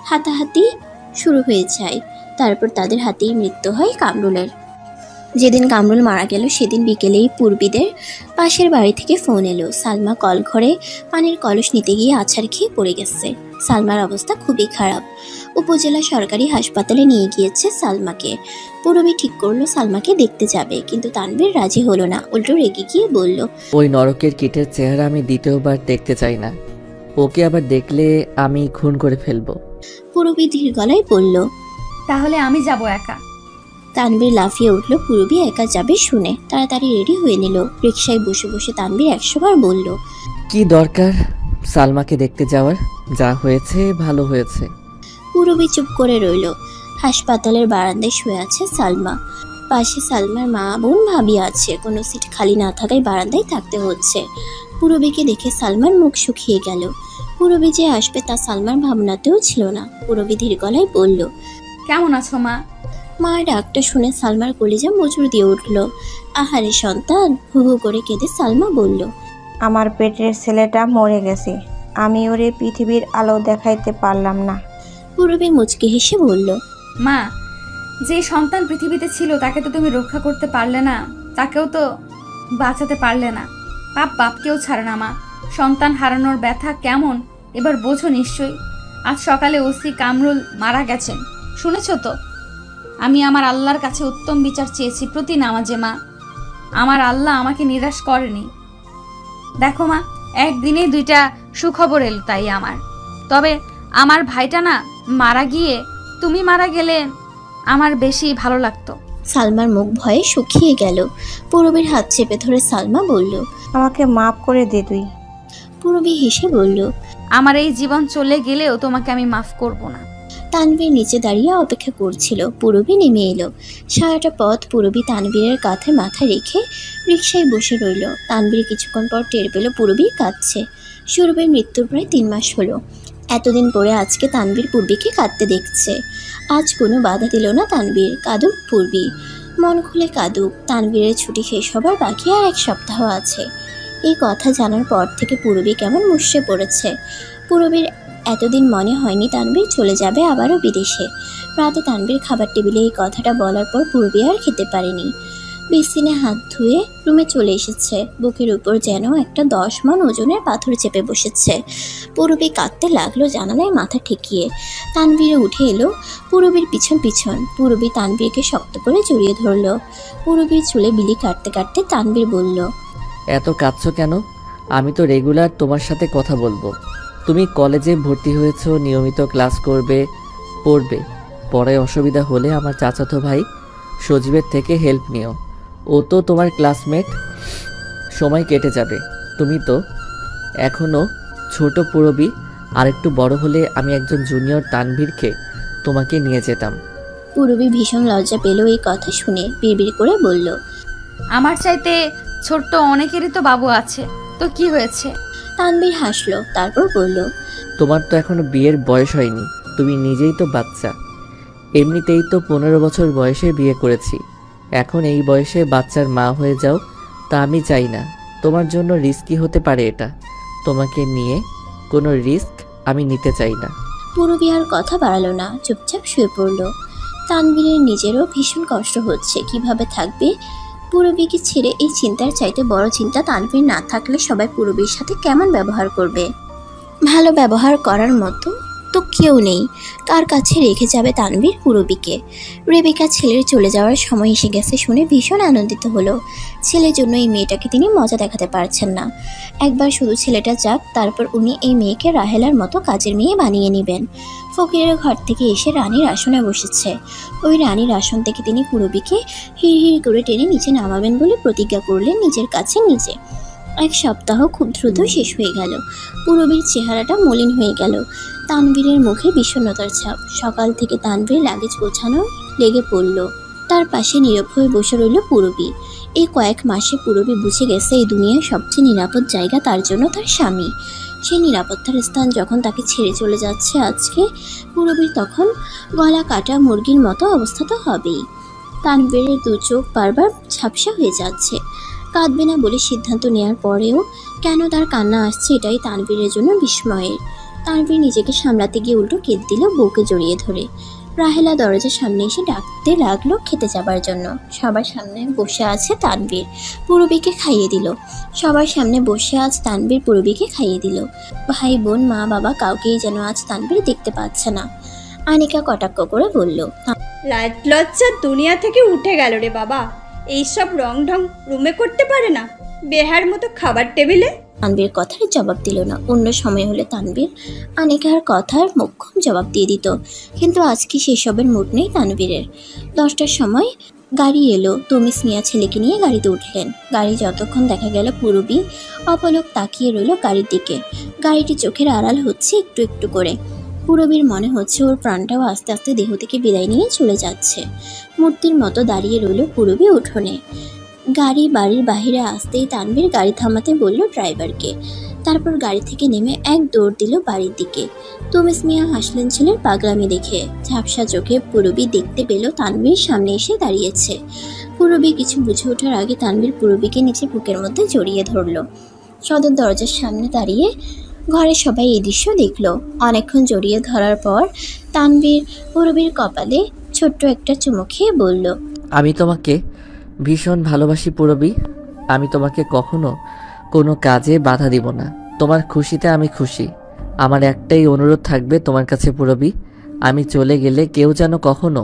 Speaker 1: হাতাহাতি শুরু হয়ে যায়। তারপর তাদের হাতেই মৃত্যু হয় কামরুলের। যেদিন কামরুল মারা গেল সেদিন বিকেলেই পূর্বীদের পাশের বাড়ি থেকে ফোন এলো। সালমা কল ঘরে পানির কলস নিতে গিয়ে আছাড় খেয়ে পড়ে গেছে। সালমার অবস্থা খুবই খারাপ। উপজেলা সরকারি হাসপাতালে নিয়ে গিয়েছে সালমাকে। পূরবী ঠিক করলো সালমাকে দেখতে যাবে, কিন্তু তানবীর রাজি হলো না। উল্টো রেগে গিয়ে বলল,
Speaker 5: ওই নরকের কীটের চেহারা আমি দ্বিতীয়বার দেখতে চাই না। ওকে আবার দেখলে আমি খুন করে ফেলবো।
Speaker 1: পূরবী ধীর গলায় বলল,
Speaker 2: তাহলে আমি যাব একা।
Speaker 1: তানবীর লাফিয়ে উঠল পূরবী একা যাবে শুনে। তাড়াতাড়ি রেডি হয়ে নিল। রিকশায় বসে বসে তানবীর 100 বার বলল,
Speaker 5: কি দরকার সালমাকে দেখতে যাওয়ার? যা হয়েছে ভালো হয়েছে।
Speaker 1: পূরবী চুপ করে রইল। হাসপাতালের বারান্দায় শুয়ে আছে সালমা। পাশে সালমার মা বোন ভাবি আছে। কোনো সিট খালি না থাকায় বারান্দায় থাকতে হচ্ছে। পূরবীকে দেখে সালমার মুখ শুকিয়ে গেল। পূরবী যে আসবে তা সালমার ভাবনাতেও ছিল না। পূরবী ধীর গলায় বলল,
Speaker 2: কেমন আছো মা?
Speaker 1: মার ডাকটা শুনে সালমার কলিজা মুচড় দিয়ে উঠল। আহারে সন্তান, হু হু করে কেঁদে সালমা বলল,
Speaker 11: আমার পেটের ছেলেটা মরে গেছে, আমি ওরে পৃথিবীর আলো দেখাইতে পারলাম না।
Speaker 1: পূরবী মুচকি হেসে বলল,
Speaker 2: মা, যে সন্তান পৃথিবীতে ছিল তাকে তো তুমি রক্ষা করতে পারলে না, তাকেও তো বাঁচাতে পারলে না। বাপ বাপকেও ছাড়ে না মা। সন্তান হারানোর ব্যথা কেমন এবার বোঝো নিশ্চয়ই। আজ সকালে ওসি কামরুল মারা গেছেন, শুনেছ তো? আমি আমার আল্লাহর কাছে উত্তম বিচার চেয়েছি প্রতি নামাজে মা। আমার আল্লাহ আমাকে নিরাশ করেনি। দেখো মা, একদিনেই 2টা সুখবর এলো তাই আমার। তবে আমার ভাইটা না মারা গিয়ে তুমি মারা গেলে আমার বেশি ভালো লাগতো।
Speaker 1: সালমার মুখ ভয়ে শুকিয়ে গেল। পূরবীর হাত চেপে ধরে সালমা বলল,
Speaker 11: আমাকে মাফ করে দে তুই।
Speaker 1: পূরবী হেসে বলল,
Speaker 2: আমার এই জীবন চলে গেলেও তোমাকে আমি মাফ করব না।
Speaker 1: তানভীর নিচে দাঁড়িয়ে অপেক্ষা করছিল। পূরবী নেমে এলো। সারাটা পথ পূরবী তানভীরের কাঁধে মাথা রেখে রিকশায় বসে রইল। তানভীর কিছুক্ষণ পর টের পেল পূরবী কাঁদছে। সুরভির মৃত্যুর প্রায় 3 মাস হলো। এতদিন পরে আজকে তানভীর পূর্বীকে কাঁদতে দেখছে। আজ কোনো বাধা দিল না তানভীর। কাঁদুক পূর্বী, মন খুলে কাঁদুক। তানভীরের ছুটি শেষ হবার বাকি আর 1 সপ্তাহ আছে। এই কথা জানার পর থেকে পূরবী কেমন মুষড়ে পড়েছে। পূরবীর এতদিন মনে হয়নি তানভীর চলে যাবে আবারও বিদেশে। রাতে তানভীর খাবার টেবিলে এই কথাটা বলার পর পূরবী আর খেতে পারেনি। বেসিনে হাত ধুয়ে রুমে চলে এসেছে। বুকের উপর যেন একটা 10 মণ ওজনের পাথর চেপে বসেছে। পূরবী কাঁদতে লাগলো জানালায় মাথা ঠেকিয়ে। তানভীর উঠে এলো পূরবীর পিছন পিছন। পূরবী তানভীরকে শক্ত করে জড়িয়ে ধরলো। পূরবীর চুলে বিলি কাটতে কাটতে তানভীর বলল,
Speaker 5: এত কাঁদছো কেন? আমি তো রেগুলার তোমার সাথে কথা বলবো। তুমি কলেজে ভর্তি হয়েছো, নিয়মিত ক্লাস করবে, পড়বে। পরে অসুবিধা হলে আমার চাচাতো ভাই সজীবের থেকে হেল্প নিও। ও তো তোমার ক্লাসমেট, সময় কেটে যাবে। তুমি তো এখনও ছোট পূরবী। আর একটু বড় হলে আমি একজন জুনিয়র তানভীরকে তোমাকে নিয়ে যেতাম।
Speaker 1: পূরবী ভীষণ লজ্জা পেল এই কথা শুনে। বিড়বিড় করে বলল,
Speaker 2: আমার চাইতে ছোট্ট অনেকেরই তো বাবু আছে, তো কি হয়েছে?
Speaker 1: তানভীর হাসলো, তারপর বলল,
Speaker 5: তোমার তো এখনো বিয়ের বয়স হয়নি, তুমি নিজেই তো বাচ্চা। এমনিতেই তো 15 বছর বয়সে বিয়ে করেছি। এখন এই বয়সে বাচ্চার মা হয়ে যাও, তা আমি চাই না। তোমার জন্য রিস্কি হতে পারে এটা। তোমাকে নিয়ে কোনো রিস্ক আমি নিতে চাই না।
Speaker 1: পূরবী আর কথা বাড়ালো না, চুপচাপ শুয়ে পড়ল। তানভীরের নিজেরও ভীষণ কষ্ট হচ্ছে, কিভাবে থাকবে পূরবীকে ছেড়ে। এই চিন্তার চাইতে বড় চিন্তা তানভীর না থাকলে সবাই পূরবীর সাথে কেমন ব্যবহার করবে। ভালো ব্যবহার করার মতো তো কেউ নেই। কার কাছে রেখে যাবে তানভীর পূরবীকে? রেবেকা ছেলের চলে যাওয়ার সময় এসে গেছে শুনে ভীষণ আনন্দিত হলো। ছেলের জন্য এই মেয়েটাকে তিনি মজা দেখাতে পারছেন না। একবার শুধু ছেলেটা যাক, তারপর উনি এই মেয়েকে রাহেলার মতো কাজের মেয়ে বানিয়ে নেবেন। ফকিরের ঘর থেকে এসে রানীর আসনে বসেছে। ওই রানীর আসন থেকে তিনি পূরবীকে হিড় করে টেনে নিচে নামাবেন বলে প্রতিজ্ঞা করলেন নিজের কাছে নিজে। 1 সপ্তাহ খুব দ্রুত শেষ হয়ে গেল। পূরবীর চেহারাটা মলিন হয়ে গেল। তানভীরের মুখে বিষণ্ণতার ছাপ। সকাল থেকে তানভীর লাগেজ গোছানো লেগে পড়ল। তার পাশে নীরব হয়ে বসে রইল পূরবী। এই কয়েক মাসে পূরবী বুঝে গেছে এই দুনিয়ার সবচেয়ে নিরাপদ জায়গা তার জন্য তার স্বামী। সেই নিরাপত্তার স্থান যখন তাকে ছেড়ে চলে যাচ্ছে আজকে, পূরবীর তখন গলা কাটা মুরগির মতো অবস্থা তো হবেই। তানভীরের 2 চোখ বারবার ঝাপসা হয়ে যাচ্ছে। কাঁদবে না বলে সিদ্ধান্ত নেওয়ার পরেও কেন তার কান্না আসছে এটাই তানভীরের জন্য বিস্ময়ের। তানভীর নিজেকে সামলাতে গিয়ে উল্টো কেঁদে দিল বউকে জড়িয়ে ধরে। রাহেলা দরজার সামনে এসে ডাকতে লাগলো খেতে যাবার জন্য। সবার সামনে বসে আছে তানভীর, পূরবীকে খাইয়ে দিল। সবার সামনে বসে আজ তানভীর পূরবীকে খাইয়ে দিল। ভাই বোন মা বাবা কাউকেই যেন আজ তানভীর দেখতে পাচ্ছে না। আনিকা কটাক্ষ করে বলল,
Speaker 6: লাজ লজ্জা দুনিয়া থেকে উঠে গেল রে বাবা। এইসব রং ঢং রুমে করতে পারে না, বেহার মতো খাবার টেবিলে।
Speaker 1: তানভীর কথার জবাব দিল না। অন্য সময় হলে তানভীর আনিকার কথার মোক্ষম জবাব দিয়ে দিত, কিন্তু আজকে সেসবের মুড নেই তানভীরের। 10টার সময় গাড়ি এলো। তমিস মিয়া ছেলেকে নিয়ে গাড়িতে উঠলেন। গাড়ি যতক্ষণ দেখা গেল পূরবী অপলক তাকিয়ে রইল গাড়ির দিকে। গাড়িটি চোখের আড়াল হচ্ছে একটু একটু করে। পূরবীর মনে হচ্ছে ওর প্রাণটাও আস্তে আস্তে দেহ থেকে বিদায় নিয়ে চলে যাচ্ছে। মূর্তির মতো দাঁড়িয়ে রইল পূরবী উঠোনে। গাড়ি বাড়ির বাহিরে আসতেই তানভীর গাড়ি থামাতে বলল ড্রাইভারকে। তারপর গাড়ি থেকে নেমে এক দৌড় দিল বাড়ির দিকে। তুমিস মিয়া হাসলেন ছেলের পাগলামি দেখে। ঝাপসা চোখে পুরবী দেখতে পেল তানভীর সামনে এসে দাঁড়িয়েছে। পুরবী কিছু বুঝে ওঠার আগে তানভীর পুরবীকে নিচে বুকের মধ্যে জড়িয়ে ধরল। সদর দরজার সামনে দাঁড়িয়ে ঘরের সবাই এই দৃশ্য দেখল। অনেকক্ষণ জড়িয়ে ধরার পর তানভীর পুরবীর কপালে ছোট্ট একটা চুমু খেয়ে বলল,
Speaker 5: আমি তোমাকে ভীষণ ভালোবাসি পুরবী। আমি তোমাকে কখনো কোনো কাজে বাধা দিব না। তোমার খুশিতে আমি খুশি। আমার একটাই অনুরোধ থাকবে তোমার কাছে পুরবী, আমি চলে গেলে কেউ যেন কখনো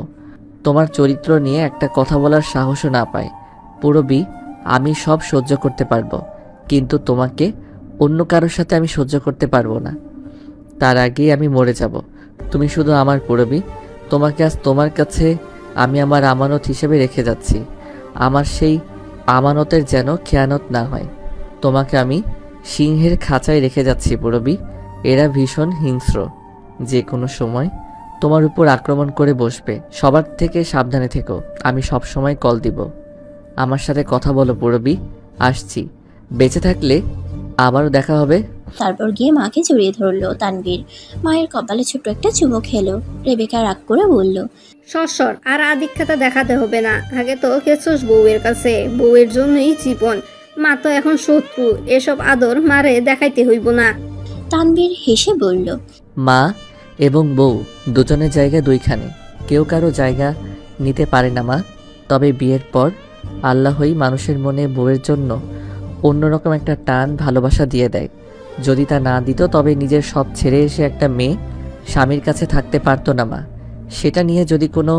Speaker 5: তোমার চরিত্র নিয়ে একটা কথা বলার সাহসও না পায়। পুরবী, আমি সব সহ্য করতে পারবো, কিন্তু তোমাকে অন্য কারোর সাথে আমি সহ্য করতে পারবো না। তার আগেই আমি মরে যাব। তুমি শুধু আমার পুরবী। তোমাকে আজ তোমার কাছে আমি আমার আমানত হিসেবে রেখে যাচ্ছি। আমার সেই আমানতের যেন খেয়ানত না হয়। তোমাকে আমি সিংহের খাঁচায় রেখে যাচ্ছি পুরবী। এরা ভীষণ হিংস্র, যে কোনো সময় তোমার উপর আক্রমণ করে বসবে। সবার থেকে সাবধানে থেকো। আমি সব সময় কল দিব। আমার সাথে কথা বলো পুরবী। আসছি। বেঁচে থাকলে আবারও দেখা হবে।
Speaker 1: তারপর গিয়ে মাকে জড়িয়ে ধরলো তানভীর। মায়ের কপালে ছোট্ট একটা চুমু খেলো। রেবেকা রাগ করে বলল,
Speaker 12: সর আর আদিক্ষাতা দেখাতে হবে না। আগে তো গেছস বউয়ের কাছে, বউয়ের জন্যই জীবন। মা তো এখন শত্রু, এসব আদর মারে দেখাইতে হইব না।
Speaker 1: তানভীর হেসে বলল,
Speaker 5: মা এবং বউ দুজনের জায়গা দুইখানে, কেউ কারো জায়গা নিতে পারে না মা। তবে বিয়ের পর আল্লাহই মানুষের মনে বউয়ের জন্য অন্যরকম একটা টান ভালোবাসা দিয়ে দেয়। যদি তা না দিত তবে নিজের সব ছেড়ে এসে একটা মেয়ে স্বামীর কাছে থাকতে পারতো না মা। সেটা নিয়ে যদি কোনো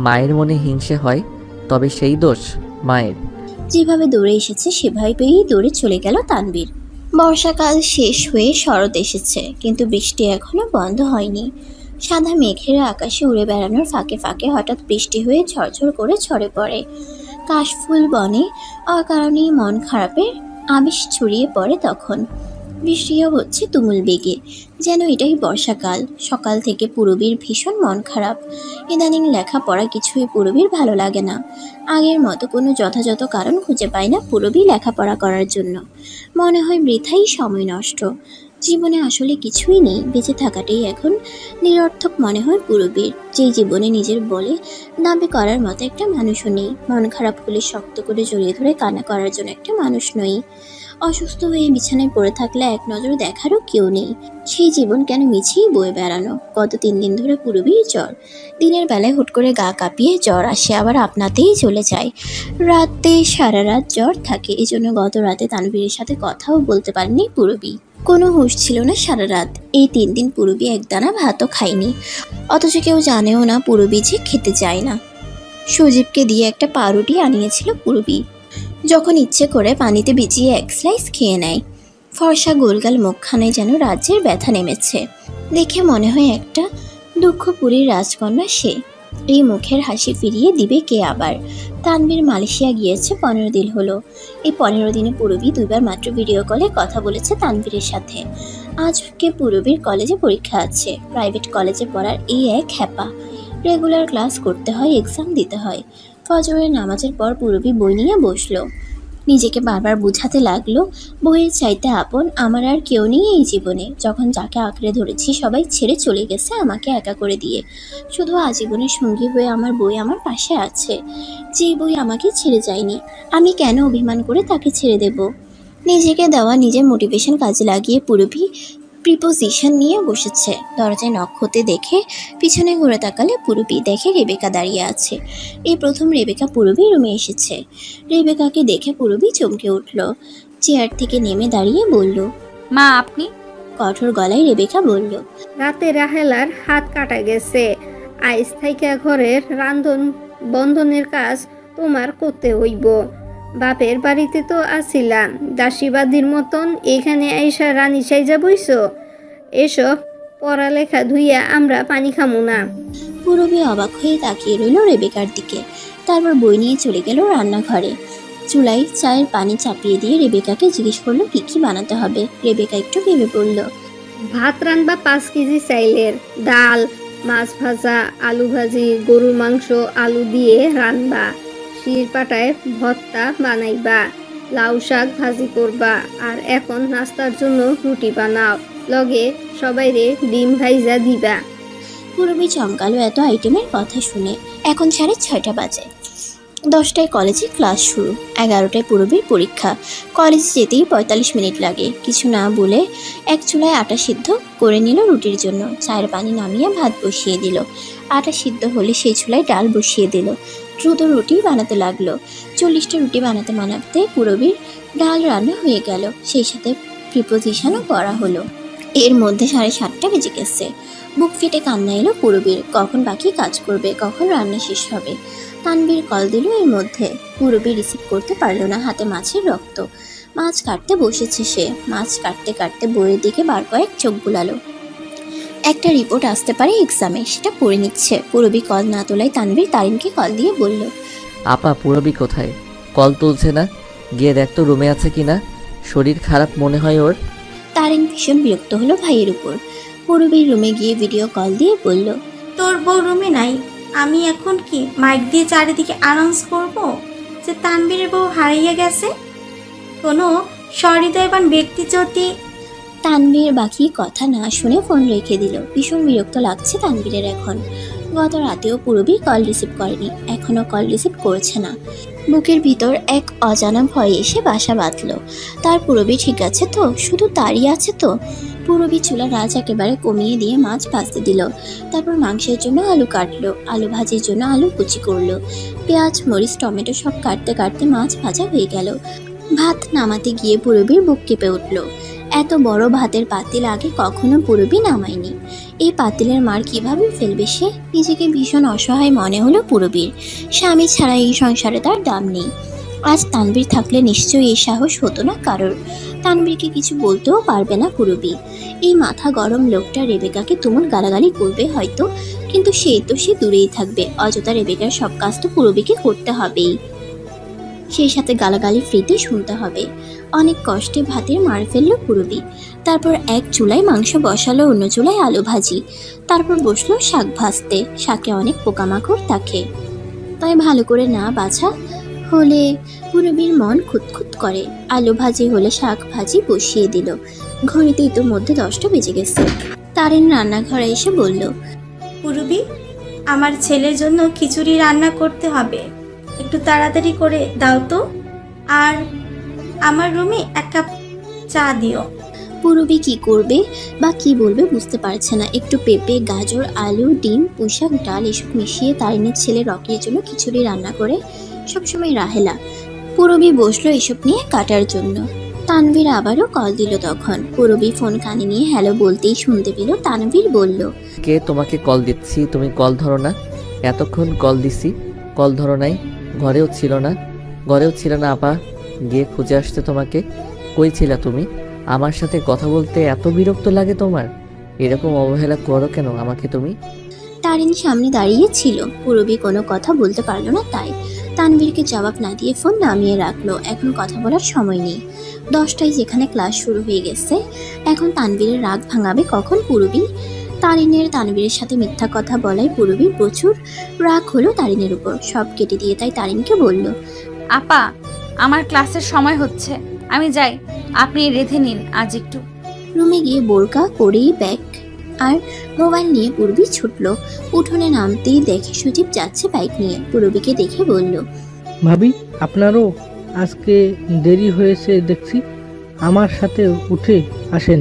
Speaker 5: মায়ের মনে হিংসে হয় তবে সেই দোষ মায়ের।
Speaker 1: যেভাবে দৌড়ে এসেছে সেভাবেই দৌড়ে চলে গেল তানভীর। বর্ষাকাল শেষ হয়ে শরৎ এসেছে, কিন্তু বৃষ্টি এখনো বন্ধ হয়নি। সাদা মেঘের আকাশে উড়ে বেড়ানোর ফাঁকে ফাঁকে হঠাৎ বৃষ্টি হয়ে ঝরঝর করে ঝরে পড়ে। কাশফুল বনে অকারণেই মন খারাপের আবেশ ছড়িয়ে পড়ে তখন। বৃষ্টিও হচ্ছে তুমুল বেগে, যেন এটাই বর্ষাকাল। সকাল থেকে পুরবীর ভীষণ মন খারাপ। ইদানিং লেখাপড়া কিছুই পুরবীর ভালো লাগে না। আগের মতো কোনো যথাযথ কারণ খুঁজে পায় না পুরবী লেখাপড়া করার জন্য। মনে হয় বৃথাই সময় নষ্ট। জীবনে আসলে কিছুই নেই, বেঁচে থাকাটাই এখন নিরর্থক মনে হয় পুরবীর। যেই জীবনে নিজের বলে দাবি করার মতো একটা মানুষও নেই। মন খারাপ হলে শক্ত করে জড়িয়ে ধরে কান্না করার জন্য একটা মানুষ নই। অসুস্থ হয়ে বিছানায় পড়ে থাকলে এক নজর দেখারও কেউ নেই। সেই জীবন কেন মিছিয়ে বয়ে বেড়ানো। গত 3 দিন ধরে পুরবীর জ্বর। দিনের বেলায় হুট করে গা কাঁপিয়ে জ্বর আসে, আবার আপনাতেই চলে যায়। রাতে সারা রাত জ্বর থাকে। এজন্য গত রাতে তানভীরের সাথে কথাও বলতে পারেনি পুরবী। কোনো হুঁশ ছিল না সারা রাত। এই 3 দিন পুরবী একদানা ভাতও খায়নি। অথচ কেউ জানেও না পুরবী যে খেতে চায় না। সুজীবকে দিয়ে একটা পাউরুটি আনিয়েছিল পুরবী। যখন ইচ্ছে করে পানিতে ভিজিয়ে এক স্লাইস খেয়ে নেয়। ফর্সা গোলগাল মুখখানায় যেন রাজ্যের ব্যথা নেমেছে। দেখে মনে হয় একটা দুঃখপুরীর রাজকন্যা সে। এই মুখের হাসি ফিরিয়ে দিবে কে আবার। তানভীর মালয়েশিয়া গিয়েছে 15 দিন হলো। এই 15 দিনে পুরবী 2বার মাত্র ভিডিও কলে কথা বলেছে তানভীরের সাথে। আজকে পুরবীর কলেজে পরীক্ষা আছে। প্রাইভেট কলেজে পড়ার এই এক হ্যাপা। রেগুলার ক্লাস করতে হয়, এক্সাম দিতে হয়। ফজরের নামাজের পর পুরবী বই নিয়ে বসলো। নিজেকে বারবার বুঝাতে লাগলো, বইয়ের চাইতে আপন আমার আর কেউ নেই এই জীবনে। যখন যাকে আঁকড়ে ধরেছি সবাই ছেড়ে চলে গেছে আমাকে একা করে দিয়ে। শুধু আজীবনের সঙ্গী হয়ে আমার বই আমার পাশে আছে। যে বই আমাকে ছেড়ে যায়নি, আমি কেন অভিমান করে তাকে ছেড়ে দেব। নিজেকে দেওয়া নিজের মোটিভেশন কাজে লাগিয়ে পুরবী প্রিপোজিশন নিয়ে বসেছে। দরজায় নখ হতে দেখে পিছনে ঘুরে তাকালে পুরবী দেখে রেবেকা দাঁড়িয়ে আছে। এই প্রথম রেবেকা পুরবী রুমে এসেছে। রেবেকাকে দেখে পুরবী চমকে উঠল। চেয়ার থেকে নেমে দাঁড়িয়ে বলল,
Speaker 2: মা আপনি?
Speaker 1: কঠোর গলায় রেবেকা বলল,
Speaker 12: রাতে রাহেলার হাত কাটা গেছে। আইস থাইকা ঘরের রান্ধন বন্ধনের কাজ তোমার করতে হইব। বাপের বাড়িতে তো আসিলাম দাসীবাদীর মতন, এখানে আইসা রানী সাইজা বইছ। এসব পড়ালেখা ধুইয়া আমরা পানি খামু না।
Speaker 1: পুরবী অবাক হয়ে তাকিয়ে রইল রেবেকার দিকে। তারপর বই নিয়ে চলে গেল রান্নাঘরে। চুলায় চায়ের পানি চাপিয়ে দিয়ে রেবেকাকে জিজ্ঞেস করলো কি কি বানাতে হবে। রেবেকা একটু ভেবে পড়ল।
Speaker 12: ভাত রান্না 5 কেজি চাইলের, ডাল, মাছ ভাজা, আলু ভাজি, গরুর মাংস আলু দিয়ে রান্না, শির পাটায় ভর্তা বানাইবা, লাউ শাক ভাজি করবা, আর এখন নাস্তার জন্য রুটি বানাও, লগে সবাইরে ডিম ভাইজা দিবা।
Speaker 1: পূরবী চমকালো এত আইটেমের কথা শুনে। এখন 6:30 বাজে। 10টায় কলেজে ক্লাস শুরু, 11টায় পূরবীর পরীক্ষা। কলেজে যেতেই 45 মিনিট লাগে। কিছু না বলে এক চুলায় আটা সিদ্ধ করে নিল রুটির জন্য। চায়ের পানি নামিয়ে ভাত বসিয়ে দিল। আটা সিদ্ধ হলে সেই চুলায় ডাল বসিয়ে দিল। দ্রুত রুটি বানাতে লাগলো। 40টা রুটি বানাতে পূরবীর ডাল রান্না হয়ে গেল, সেই সাথে প্রিপোজিশনও করা হলো। এর মধ্যে 7:30 বেজে গেছে। বুক ফেটে কান্না এলো পূরবীর। কখন বাকি কাজ করবে, কখন রান্না শেষ হবে। তানবীর কল দিল এর মধ্যে। পূরবী রিসিভ করতে পারলো না, হাতে মাছের রক্ত। মাছ কাটতে বসেছে সে। মাছ কাটতে কাটতে বইয়ের দিকে বার কয়েক চোখ বুলালো। একটা রিপোর্ট আসতে পারে এক্সামে, সেটা পড়ে নিচ্ছে। পূরবী কল না তোলায় তানবীর তারিনকে কল দিয়ে বলল,
Speaker 5: আপা পূরবী কোথায়? কল তুলছে না, গিয়ে দেখ তো রুমে আছে কিনা, শরীর খারাপ মনে হয় ওর।
Speaker 1: তারিন ভীষণ বিরক্ত হলো ভাইয়ের উপর। পূরবীর রুমে গিয়ে ভিডিও কল দিয়ে বলল,
Speaker 7: তোর বউ রুমে নাই, আমি এখন কি মাইক দিয়ে চারিদিকে অ্যানাউন্স করব যে তানবীরের বউ হারিয়ে গেছে? কোনো সহৃদয়বান ব্যক্তি যদি...
Speaker 1: তানবীর বাকি কথা না শুনে ফোন রেখে দিল। ভীষণ বিরক্ত লাগছে তানবীরের এখন। গত রাতেও পূরবী কল রিসিভ করেনি, এখনও কল রিসিভ করছে না। বুকের ভিতর এক অজানা ভয় এসে বাসা বাঁধল। তার পূরবী ঠিক আছে তো? শুধু তারই আছে তো? পূরবী চুলার আঁচ একেবারে কমিয়ে দিয়ে মাছ ভাজতে দিল। তারপর মাংসের জন্য আলু কাটলো, আলু ভাজির জন্য আলু কুচি করলো। পেঁয়াজ, মরিচ, টমেটো সব কাটতে কাটতে মাছ ভাজা হয়ে গেল। ভাত নামাতে গিয়ে পূরবীর বুক কেঁপে উঠল। এত বড় ভাতের পাতিল আগে কখনো পূরবী নামায়নি। এই পাতিলের মার কিভাবে ফেলবে সে? নিজেকে ভীষণ অসহায় মনে হলো পূরবীর। স্বামী ছাড়া এই সংসারে তার দাম নেই। আজ তানবীর থাকলে নিশ্চয়ই এই সাহস হতো না কারোর। তানবীরকে কিছু বলতেও পারবে না পূরবী। এই মাথা গরম লোকটা রেবেকাকে তুমুল গালাগালি করবে হয়তো, কিন্তু সে দূরেই থাকবে। অযথা রেবেকার সব কাজ তো পূরবীকে করতে হবেই, সেই সাথে গালাগালি ফ্রিতে শুনতে হবে। অনেক কষ্টে ভাতের মার ফেললো পূরবী। তারপর এক চুলায় মাংস বসালো, অন্য চুলায় আলু ভাজি। তারপর বসলো শাক ভাজতে। শাকে অনেক পোকামাকড় থাকে, তাই ভালো করে না বাছা হলে পূরবীর মন খুঁতখুত করে। আলু ভাজি হলে শাক ভাজি বসিয়ে দিল। ঘড়িতে ইতোমধ্যে 10টা বেজে গেছে। তারিন রান্নাঘরে এসে বলল,
Speaker 7: পূরবী, আমার ছেলের জন্য খিচুড়ি রান্না করতে হবে, একটু তাড়াতাড়ি করে দাও তো। আর আমার রুমে 1 কাপ চা দিও।
Speaker 1: পূরবী কি করবে বা কি বলবে বুঝতে পারছে না। একটু পেঁপে, গাজর, আলু, ডিম, পুঁইশাক, ডাল এসব মিশিয়ে তারিনের ছেলে রকির জন্য খিচুড়ি রান্না করে সবসময় রাহেলা। পূরবী বসলো এসব নিয়ে কাটার জন্য। তানভীর আবারও কল দিল। তখন পূরবী ফোন কানে নিয়ে হ্যালো বলতেই শুনতে পেল তানভীর বলল,
Speaker 5: কে তোমাকে কল দিচ্ছি, তুমি কল ধরো না? এতক্ষণ কল দিছি, কল ধরো নাই। ঘরেও ছিল না আপা, গিয়ে খুঁজে আসতে তোমাকে। কই ছিলা তুমি? আমার সাথে কথা বলতে এত বিরক্ত লাগে তোমার? এরকম অবহেলা করো কেন আমাকে তুমি?
Speaker 1: তারিন সামনে দাঁড়িয়ে ছিল। পূরবী কোনো কথা বলতে পারলো না, তাই তানভীরকে জবাব না দিয়ে ফোন নামিয়ে রাখলো। এখন কথা বলার সময় নেই। 10টায় যেখানে ক্লাস শুরু হয়ে গেছে, এখন তানভীরের রাগ ভাঙাবে কখন পূরবী? তানভীরের সাথে মিথ্যা কথা বলায় পূরবীর প্রচুর রাগ হলো তারিনের উপর। সব কেটে দিয়ে তাই তারিনকে বলল,
Speaker 2: আপা, আমার ক্লাসের সময় হচ্ছে, আমি যাই, আপনি রেঁধে নিন আজ একটু।
Speaker 1: রুমে গিয়ে বোরকা পরেই ব্যাগ আর মোবাইল নিয়ে পূরবী ছুটলো। উঠোনে নামতেই দেখে সুজিব যাচ্ছে বাইক নিয়ে। পূরবীকে দেখে বলল,
Speaker 13: ভাবি, আপনারও আজকে দেরি হয়েছে দেখছি, আমার সাথে উঠে আসেন,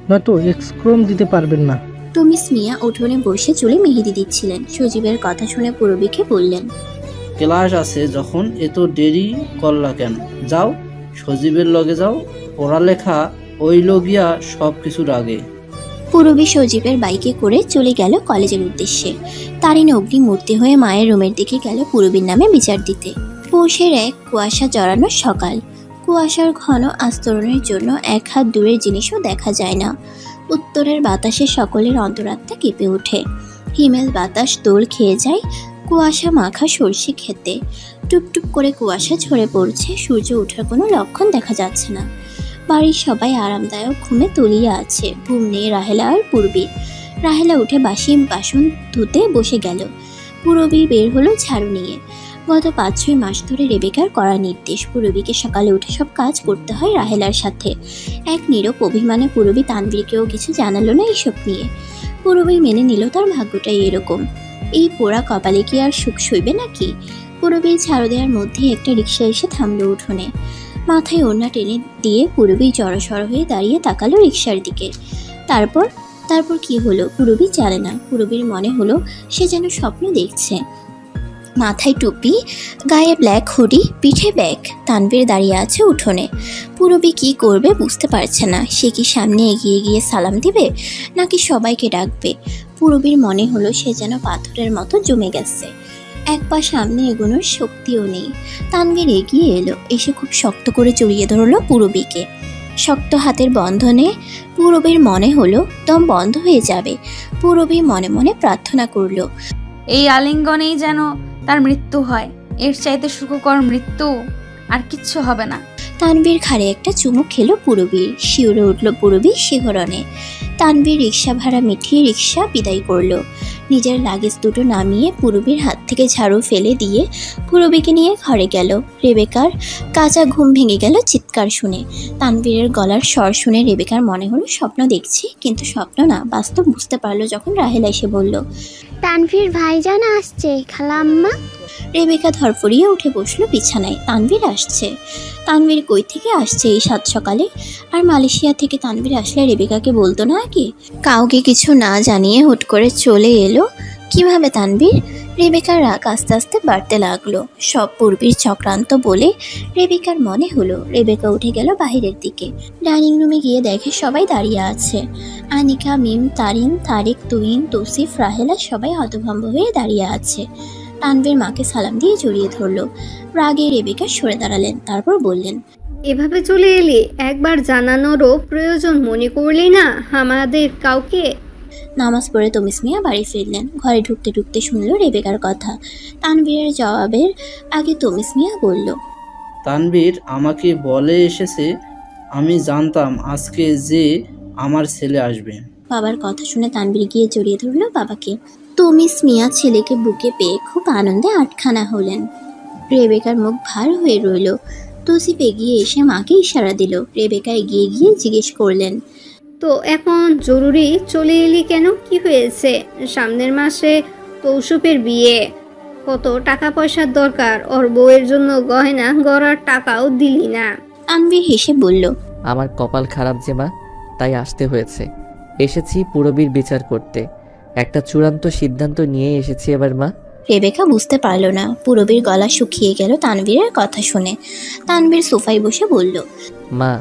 Speaker 13: নয়তো এক্সক্রম দিতে পারবেন না।
Speaker 1: তুমিস মিয়া উঠোনে বসে চুলে মেহেদি দিচ্ছিলেন। সজীবের কথা শুনে পূরবীকে বললেন,
Speaker 4: ক্লাস আছে যখন এত দেরি করলা কেন? যাও সজীবের লগে যাও, পড়ালেখা ওইল গিয়া সব কিছুর আগে।
Speaker 1: পূরবী সজীবের বাইকে করে চলে গেল কলেজের উদ্দেশ্যে। তারিন অগ্নিমূর্তি হয়ে মায়ের রুমের দিকে গেল পূরবীর নামে বিচার দিতে। পৌষের এক কুয়াশা জড়ানো সকাল। কুয়াশার ঘন আস্তরণের জন্য 1 হাত দূরের জিনিসও দেখা যায় না। উত্তরের বাতাসে সকলের অন্তরাত্মা কেঁপে ওঠে। হিমেল বাতাস দোল খেয়ে যায় কুয়াশা মাখা সর্ষে খেতে। টুপটুপ করে কুয়াশা ঝরে পড়ছে। সূর্য ওঠার কোনো লক্ষণ দেখা যাচ্ছে না। বাড়ির সবাই আরামদায়ক ঘুমে তলিয়ে আছে। ঘুম নেই রাহেলা আর পূরবীর। রাহেলা উঠে বাসন ধুতে বসে গেল। পূরবী বের হলো ঝাড়ু নিয়ে। গত 5-6 মাস ধরে রেবেকার করা নির্দেশ, পূরবীকে সকালে উঠে সব কাজ করতে হয় রাহেলার সাথে। এক নীরব অভিমানে পূরবী তানভীরকেও কিছু জানালো না এইসব নিয়ে। পূরবী মেনে নিল তার ভাগ্যটাই এরকম। এই পোড়া কপালে কি আর সুখ সইবে নাকি? পূরবীর ঝাড়ু দেওয়ার মধ্যে একটা রিক্সা এসে থামলো উঠোনে। মাথায় ওড়না টেনে দিয়ে পূরবী জড়সড় হয়ে দাঁড়িয়ে তাকালো রিক্সার দিকে। তারপর কি হলো পূরবী জানে না। পূরবীর মনে হলো সে যেন স্বপ্ন দেখছে। মাথায় টুপি, গায়ে ব্ল্যাক হুডি, পিঠে ব্যাগ, তানভীর দাঁড়িয়ে আছে উঠোনে। পূরবী কি করবে বুঝতে পারছে না। সে কি সামনে এগিয়ে গিয়ে সালাম দিবে নাকি সবাইকে ডাকবে? পূরবীর মনে হলো সে যেন পাথরের মতো জমে গেছে, এক পা সামনে এগোনোর শক্তিও নেই। তানভীর এগিয়ে এলো, এসে খুব শক্ত করে জড়িয়ে ধরলো পূরবীকে। শক্ত হাতের বন্ধনে পূরবীর মনে হলো দম বন্ধ হয়ে যাবে। পূরবী মনে মনে প্রার্থনা করলো,
Speaker 2: এই আলিঙ্গনেই যেন তার মৃত্যু হয়। এর চাইতে সুখকর মৃত্যু আর কিচ্ছু হবে না।
Speaker 1: তানভীর ঘাড়ে একটা চুমুক খেলো পূরবীর। শিউরে উঠল পূরবী শিহরণে। তানভীর রিক্সা ভাড়া মিটিয়ে রিক্সা বিদায় করলো। নিজের লাগেজ দুটো নামিয়ে পূরবীর হাত থেকে ঝাড়ু ফেলে দিয়ে পূরবীকে নিয়ে ঘরে গেল। রেবেকার কাঁচা ঘুম ভেঙে গেল চিৎকার শুনে। তানভীরের গলার স্বর শুনে রেবেকার মনে হলো স্বপ্ন দেখছি, কিন্তু স্বপ্ন না, বাস্তব বুঝতে পারলো যখন রাহেলা এসে বলল,
Speaker 14: তানভীর ভাইজান আসছে খালাম্মা।
Speaker 1: রেবেকা ধরফড়িয়ে উঠে বসলো বিছানায়। তানভীর আসছে। তানভীর কই থেকে আসছে এই সাত সকালে? আর মালয়েশিয়া থেকে তানভীর আসলে রেবেকাকে বলতো না আগে? কাউকে কিছু না জানিয়ে হুট করে চলে এলো কিভাবে তানভীর? রেবেকার রাগ আস্তে আস্তে বাড়তে লাগলো। সব পূর্বীর চক্রান্ত বলে রেবেকার মনে হলো। রেবেকা উঠে গেল বাহিরের দিকে। ডাইনিং রুমে গিয়ে দেখে সবাই দাঁড়িয়ে আছে। আনিকা, মিম, তারিন, তারেক, তুইন, তৌসিফ, রাহেলা সবাই হতভম্ব হয়ে দাঁড়িয়ে আছে। তানভীর মাকে সালাম দিয়ে জড়িয়ে ধরলো। রাগে রেবেকা সরে দাঁড়ালেন, তারপর বললেন,
Speaker 12: এভাবে চলে এলি, একবার জানানোরও প্রয়োজন মনে করলি না আমাদের কাউকে?
Speaker 1: নামাজ পড়ে তমিস মিয়া বাড়ি ফিরলেন। ঘরে ঢুকতে ঢুকতে শুনলো রেবেকার কথা। তানভীরের জবাবের আগে তমিস মিয়া বলল,
Speaker 4: তানভীর আমাকে বলে এসেছে, আমি জানতাম আজকে যে আমার ছেলে আসবে।
Speaker 1: বাবার কথা শুনে তানভীর গিয়ে জড়িয়ে ধরলো বাবাকে। তমিস মিয়া ছেলেকে বুকে পেয়ে খুব আনন্দে আটখানা হলেন। রেবেকার মুখ ভার হয়ে রইল। তৌসিফ এগিয়ে এসে মাকে ইশারা দিল। রেবেকা এগিয়ে গিয়ে জিজ্ঞেস করলেন,
Speaker 12: তো এখন জরুরি চলে এলি কেন? কি হয়েছে? সামনের মাসে তৌসুফের বিয়ে, কত টাকা পয়সার দরকার। ওর বউয়ের জন্য গয়না গড়ার টাকাও দিলি না।
Speaker 1: তানভীর হেসে বলল,
Speaker 5: আমার কপাল খারাপ যে মা, তাই আসতে হয়েছে। এসেছি পূরবীর বিচার করতে। একটা চূড়ান্ত সিদ্ধান্ত নিয়ে এসেছি এবার মা।
Speaker 1: রেবেকা বুঝতে পারল না। পূরবীর গলা শুকিয়ে গেল তানভীরের কথা শুনে। তানভীর সোফায় বসে বলল,
Speaker 5: মা,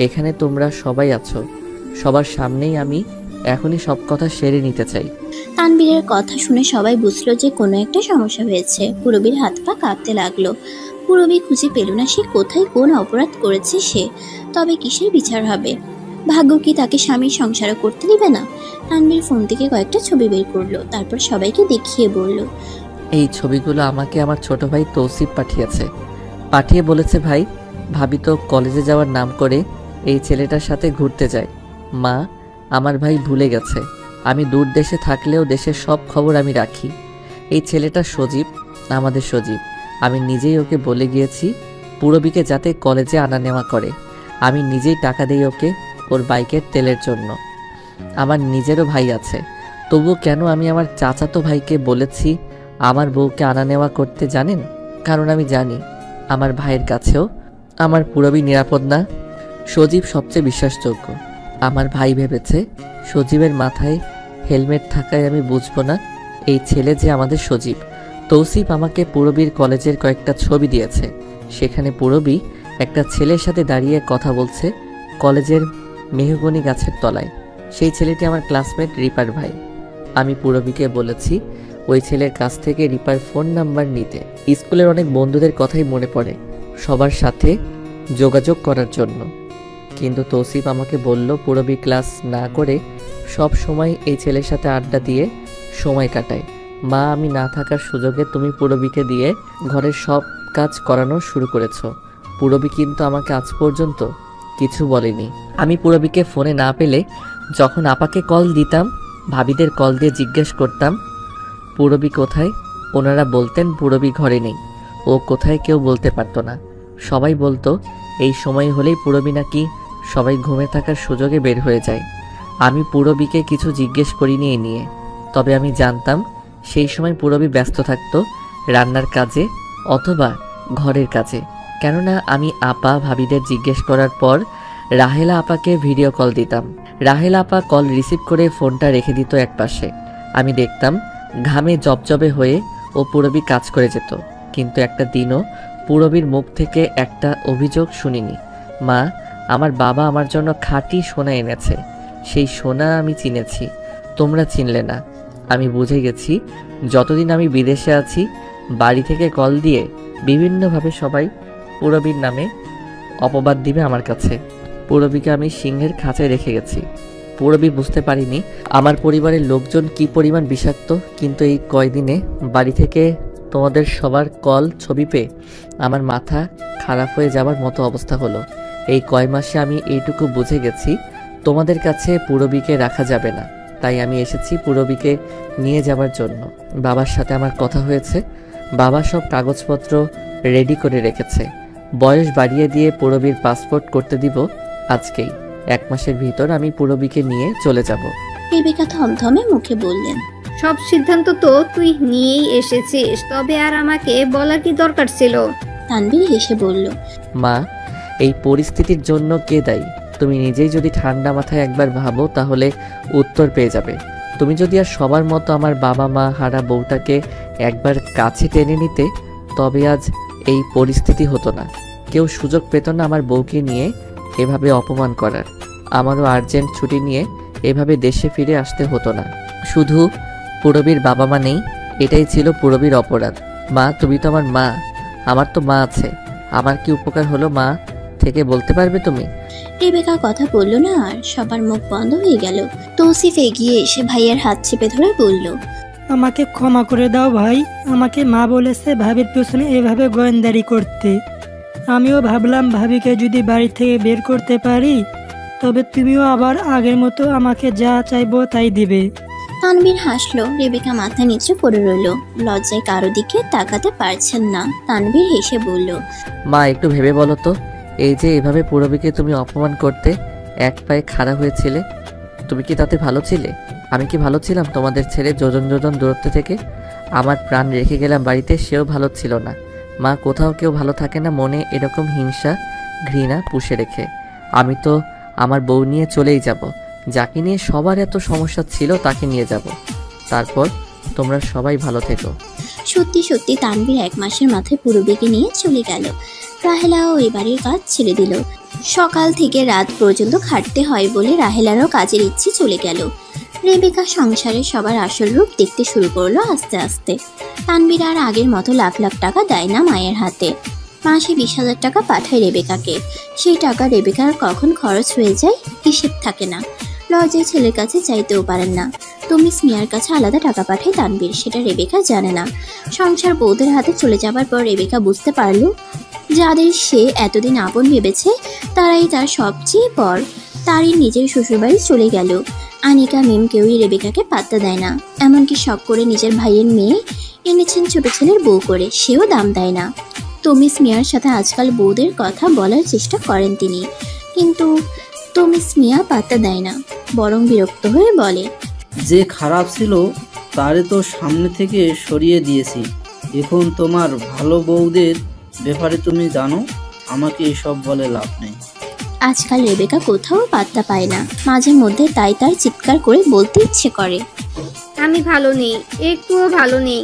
Speaker 5: এখানে তোমরা সবাই আছো, সবার সামনেই আমি এখনই সব কথা সেরে নিতে চাই।
Speaker 1: তানভীরের কথা শুনে সবাই বুঝলো যে কোনো একটা সমস্যা হয়েছে। পূরবীর হাত পা কাঁপতে লাগলো। পূরবী খুঁজে পেল না সে কোথায় কোন অপরাধ করেছে সে। তবে কিসের বিচার হবে? ভাগ্য কি তাকে স্বামীর সংসারও করতে দিবে না? তানভীর ফোন থেকে কয়েকটা ছবি বের করলো, তারপর সবাইকে দেখিয়ে বলল,
Speaker 5: এই ছবিগুলো আমাকে আমার ছোট ভাই তৌসিফ পাঠিয়ে বলেছে, ভাই ভাবি তো কলেজে যাওয়ার নাম করে এই ছেলেটার সাথে ঘুরতে যায়। মা, আমার ভাই ভুলে গেছে আমি দূর দেশে থাকলেও দেশের সব খবর আমি রাখি। এই ছেলেটা সজীব, আমাদের সজীব। আমি নিজেই ওকে বলে গিয়েছি পূরবীকে যাতে কলেজে আনা নেওয়া করে। আমি নিজেই টাকা দিই ওকে ওর বাইকের তেলের জন্য। আমার নিজেরও ভাই আছে, তবুও কেন আমি আমার চাচাতো ভাইকে বলেছি আমার বউকে আনা নেওয়া করতে জানেন? কারণ আমি জানি আমার ভাইয়ের কাছেও আমার পূরবী নিরাপদ না। সজীব সবচেয়ে বিশ্বাসযোগ্য। আমার ভাই ভেবেছে সজীবের মাথায় হেলমেট থাকায় আমি বুঝবো না এই ছেলে যে আমাদের সজীব। তৌসিফ আমাকে পূরবীর কলেজের কয়েকটা ছবি দিয়েছে। সেখানে পূরবী একটা ছেলের সাথে দাঁড়িয়ে কথা বলছে কলেজের মেহগনি গাছের তলায়। সেই ছেলেটি আমার ক্লাসমেট রিপার ভাই। আমি পূরবীকে বলেছি ওই ছেলের কাছ থেকে রিপার ফোন নাম্বার নিতে। স্কুলের অনেক বন্ধুদের কথাই মনে পড়ে সবার সাথে যোগাযোগ করার জন্য। কিন্তু তৌসিফ আমাকে বলল পূরবী ক্লাস না করে সব সময় এই ছেলের সাথে আড্ডা দিয়ে সময় কাটায়। মা, আমি না থাকার সুযোগে তুমি পূরবীকে দিয়ে ঘরের সব কাজ করানো শুরু করেছো। পূরবী কিন্তু আমাকে আজ পর্যন্ত কিছু বলেনি। আমি পূরবীকে ফোনে না পেলে যখন আপাকে কল দিতাম, ভাবিদের কল দিয়ে জিজ্ঞেস করতাম পূরবী কোথায়, ওনারা বলতেন পূরবী ঘরে নেই। ও কোথায় কেউ বলতে পারতো না। সবাই বলতো এই সময় হলেই পূরবী নাকি সবাই ঘুমে থাকার সুযোগে বের হয়ে যায়। আমি পূরবীকে কিছু জিজ্ঞেস করিনি এ নিয়ে, তবে আমি জানতাম সেই সময় পূরবী ব্যস্ত থাকতো রান্নার কাজে অথবা ঘরের কাজে। কেননা আমি আপা ভাবিদের জিজ্ঞেস করার পর রাহেলা আপাকে ভিডিও কল দিতাম। রাহেলা আপা কল রিসিভ করে ফোনটা রেখে দিত একপাশে। আমি দেখতাম ঘামে জবজবে হয়ে ও পূরবী কাজ করে যেত, কিন্তু একটা দিনও পূরবীর মুখ থেকে একটা অভিযোগ শুনিনি। মা, আমার বাবা আমার জন্য খাঁটি সোনা এনেছে, সেই সোনা আমি চিনেছি, তোমরা চিনলে না। আমি বুঝে গেছি যতদিন আমি বিদেশে আছি বাড়ি থেকে কল দিয়ে বিভিন্নভাবে সবাই পূরবীর নামে অপবাদ দিবে আমার কাছে। পূরবীকে আমি সিংহের খাঁচায় রেখে গেছি। পূরবী বুঝতে পারিনি আমার পরিবারের লোকজন কি পরিমাণ বিষাক্ত, কিন্তু এই কয়দিনে বাড়ি থেকে তোমাদের সবার কল ছবি পেয়ে আমার মাথা খারাপ হয়ে যাবার মতো অবস্থা হলো। এই কয় মাসে আমি এইটুকু বুঝে গেছি তোমাদের কাছে পূরবীকে রাখা যাবে না, তাই আমি এসেছি পূরবীকে নিয়ে যাবার জন্য। বাবার সাথে আমার কথা হয়েছে, বাবা সব কাগজপত্র রেডি করে রেখেছে। বয়স বাড়িয়ে দিয়ে পূরবীর পাসপোর্ট করতে দিব আজকেই। 1 মাসের ভিতর আমি পূরবীকে নিয়ে চলে যাব।
Speaker 1: রেবেকা থমথমে মুখে বললেন,
Speaker 12: সব সিদ্ধান্ত তো তুই নিয়েই এসেছিস, তবে আর আমাকে বলার কি দরকার ছিল?
Speaker 1: তানভীর হেসে বলল,
Speaker 5: মা, এই পরিস্থিতির জন্য কে দায়ী? তুমি নিজেই যদি ঠান্ডা মাথায় একবার ভাবো তাহলে উত্তর পেয়ে যাবে। তুমি যদি আর সবার মতো আমার বাবা মা হারা বউটাকে একবার কাছে টেনে নিতে, তবে আজ এই পরিস্থিতি হতো না। কেউ সুযোগ পেত না আমার বউকে নিয়ে এভাবে অপমান করার। আমারও আর্জেন্ট ছুটি নিয়ে এভাবে দেশে ফিরে আসতে হতো না। শুধু পূরবীর বাবা মা নেই, এটাই ছিল পূরবীর অপরাধ। মা, তুমি তো আমার মা, আমার তো মা আছে। আমার কি উপকার হলো মা থেকে বলতে পারবে তুমি?
Speaker 1: রেবেকা কথা বলল না আর, সবার মুখ বন্ধ হয়ে গেল। তৌসিফ এগিয়ে এসে ভাইয়ের হাত চেপে ধরে বলল,
Speaker 15: আমাকে ক্ষমা করে দাও ভাই, আমাকে মা বলেছে ভাবির পেছনে এভাবে গোয়েন্দারি করতে। আমিও ভাবলাম ভাবিকে যদি বাড়ি থেকে বের করতে পারি তবে তুমিও আবার আগের মতো আমাকে যা চাইবো তাই দিবে।
Speaker 1: তানভীর হাসলো। রেবেকা মাথা নিচু করে রইল, লজ্জায় কারো দিকে তাকাতে পারছেন না। তানভীর হেসে বলল,
Speaker 5: মা, একটু ভেবে বলো তো, এই যে এভাবে পূরবীকে তুমি অপমান করতে এক পায়ে খাড়া হয়েছিলে, তুমি কি তাতে ভালো ছিলে? আমি কি ভালো ছিলাম তোমাদের ছেড়ে যোজন যোজন দূরত্ব থেকে? আমার প্রাণ রেখে গেলাম বাড়িতে, সেও ভালো ছিল না। মা, কোথাও কেউ ভালো থাকে না মনে এরকম হিংসা ঘৃণা পুষে রেখে। আমি তো আমার বউ নিয়ে চলেই যাব, যাকে নিয়ে সবার এত সমস্যা ছিল তাকে নিয়ে যাব। তারপর তোমরা সবাই ভালো থেকো।
Speaker 1: সত্যি সত্যি তানভীর 1 মাসের মাথায় পূরবীকে নিয়ে চলে গেল। রাহেলাও ওই বাড়ির কাজ ছেড়ে দিল। সকাল থেকে রাত পর্যন্ত খাটতে হয় বলে রাহেলারও কাজের ইচ্ছে চলে গেল। রেবেকা সংসারে সবার আসল রূপ দেখতে শুরু করলো আস্তে আস্তে। তানভীর আর আগের মতো লাখ লাখ টাকা দেয় না মায়ের হাতে। মাসে 20,000 টাকা পাঠায় রেবেকাকে। সেই টাকা রেবেকার কখন খরচ হয়ে যায় হিসেব থাকে না। লজ্জায় ছেলের কাছে চাইতেও পারেন না। তুমিস মিয়ার কাছে আলাদা টাকা পাঠায় তানভীর, সেটা রেবেকা জানে না। সংসার বউদের হাতে চলে যাবার পর রেবেকা বুঝতে পারল যাদের সে এতদিন আপন ভেবেছে তারাই তার সবচেয়ে পর। তারই নিজের শ্বশুরবাড়ি চলে গেল। আনিকা মিম কেউই রেবেকাকে পাত্তা দেয় না। এমনকি শখ করে নিজের ভাইয়ের মেয়ে এনেছেন ছোট ছেলের বউ করে, সেও দাম দেয় না। তুমিস মিয়ার সাথে আজকাল বউদের কথা বলার চেষ্টা করেন তিনি, কিন্তু তুমিস মিয়া পাত্তা দেয় না, বরং বিরক্ত হয়ে বলে,
Speaker 4: যে খারাপ ছিল তারে তো সামনে থেকে সরিয়ে দিয়েছি। এখন তোমার ভালো বউদের ব্যাপারে তুমি জানো, আমাকে এসব বলে লাভ নেই।
Speaker 1: আজকাল রেবেকা কোথাও পাত্তা পায় না। মাঝে মধ্যে তাই তার চিৎকার করে বলতে ইচ্ছে করে,
Speaker 12: আমি ভালো নেই, একটুও ভালো নেই।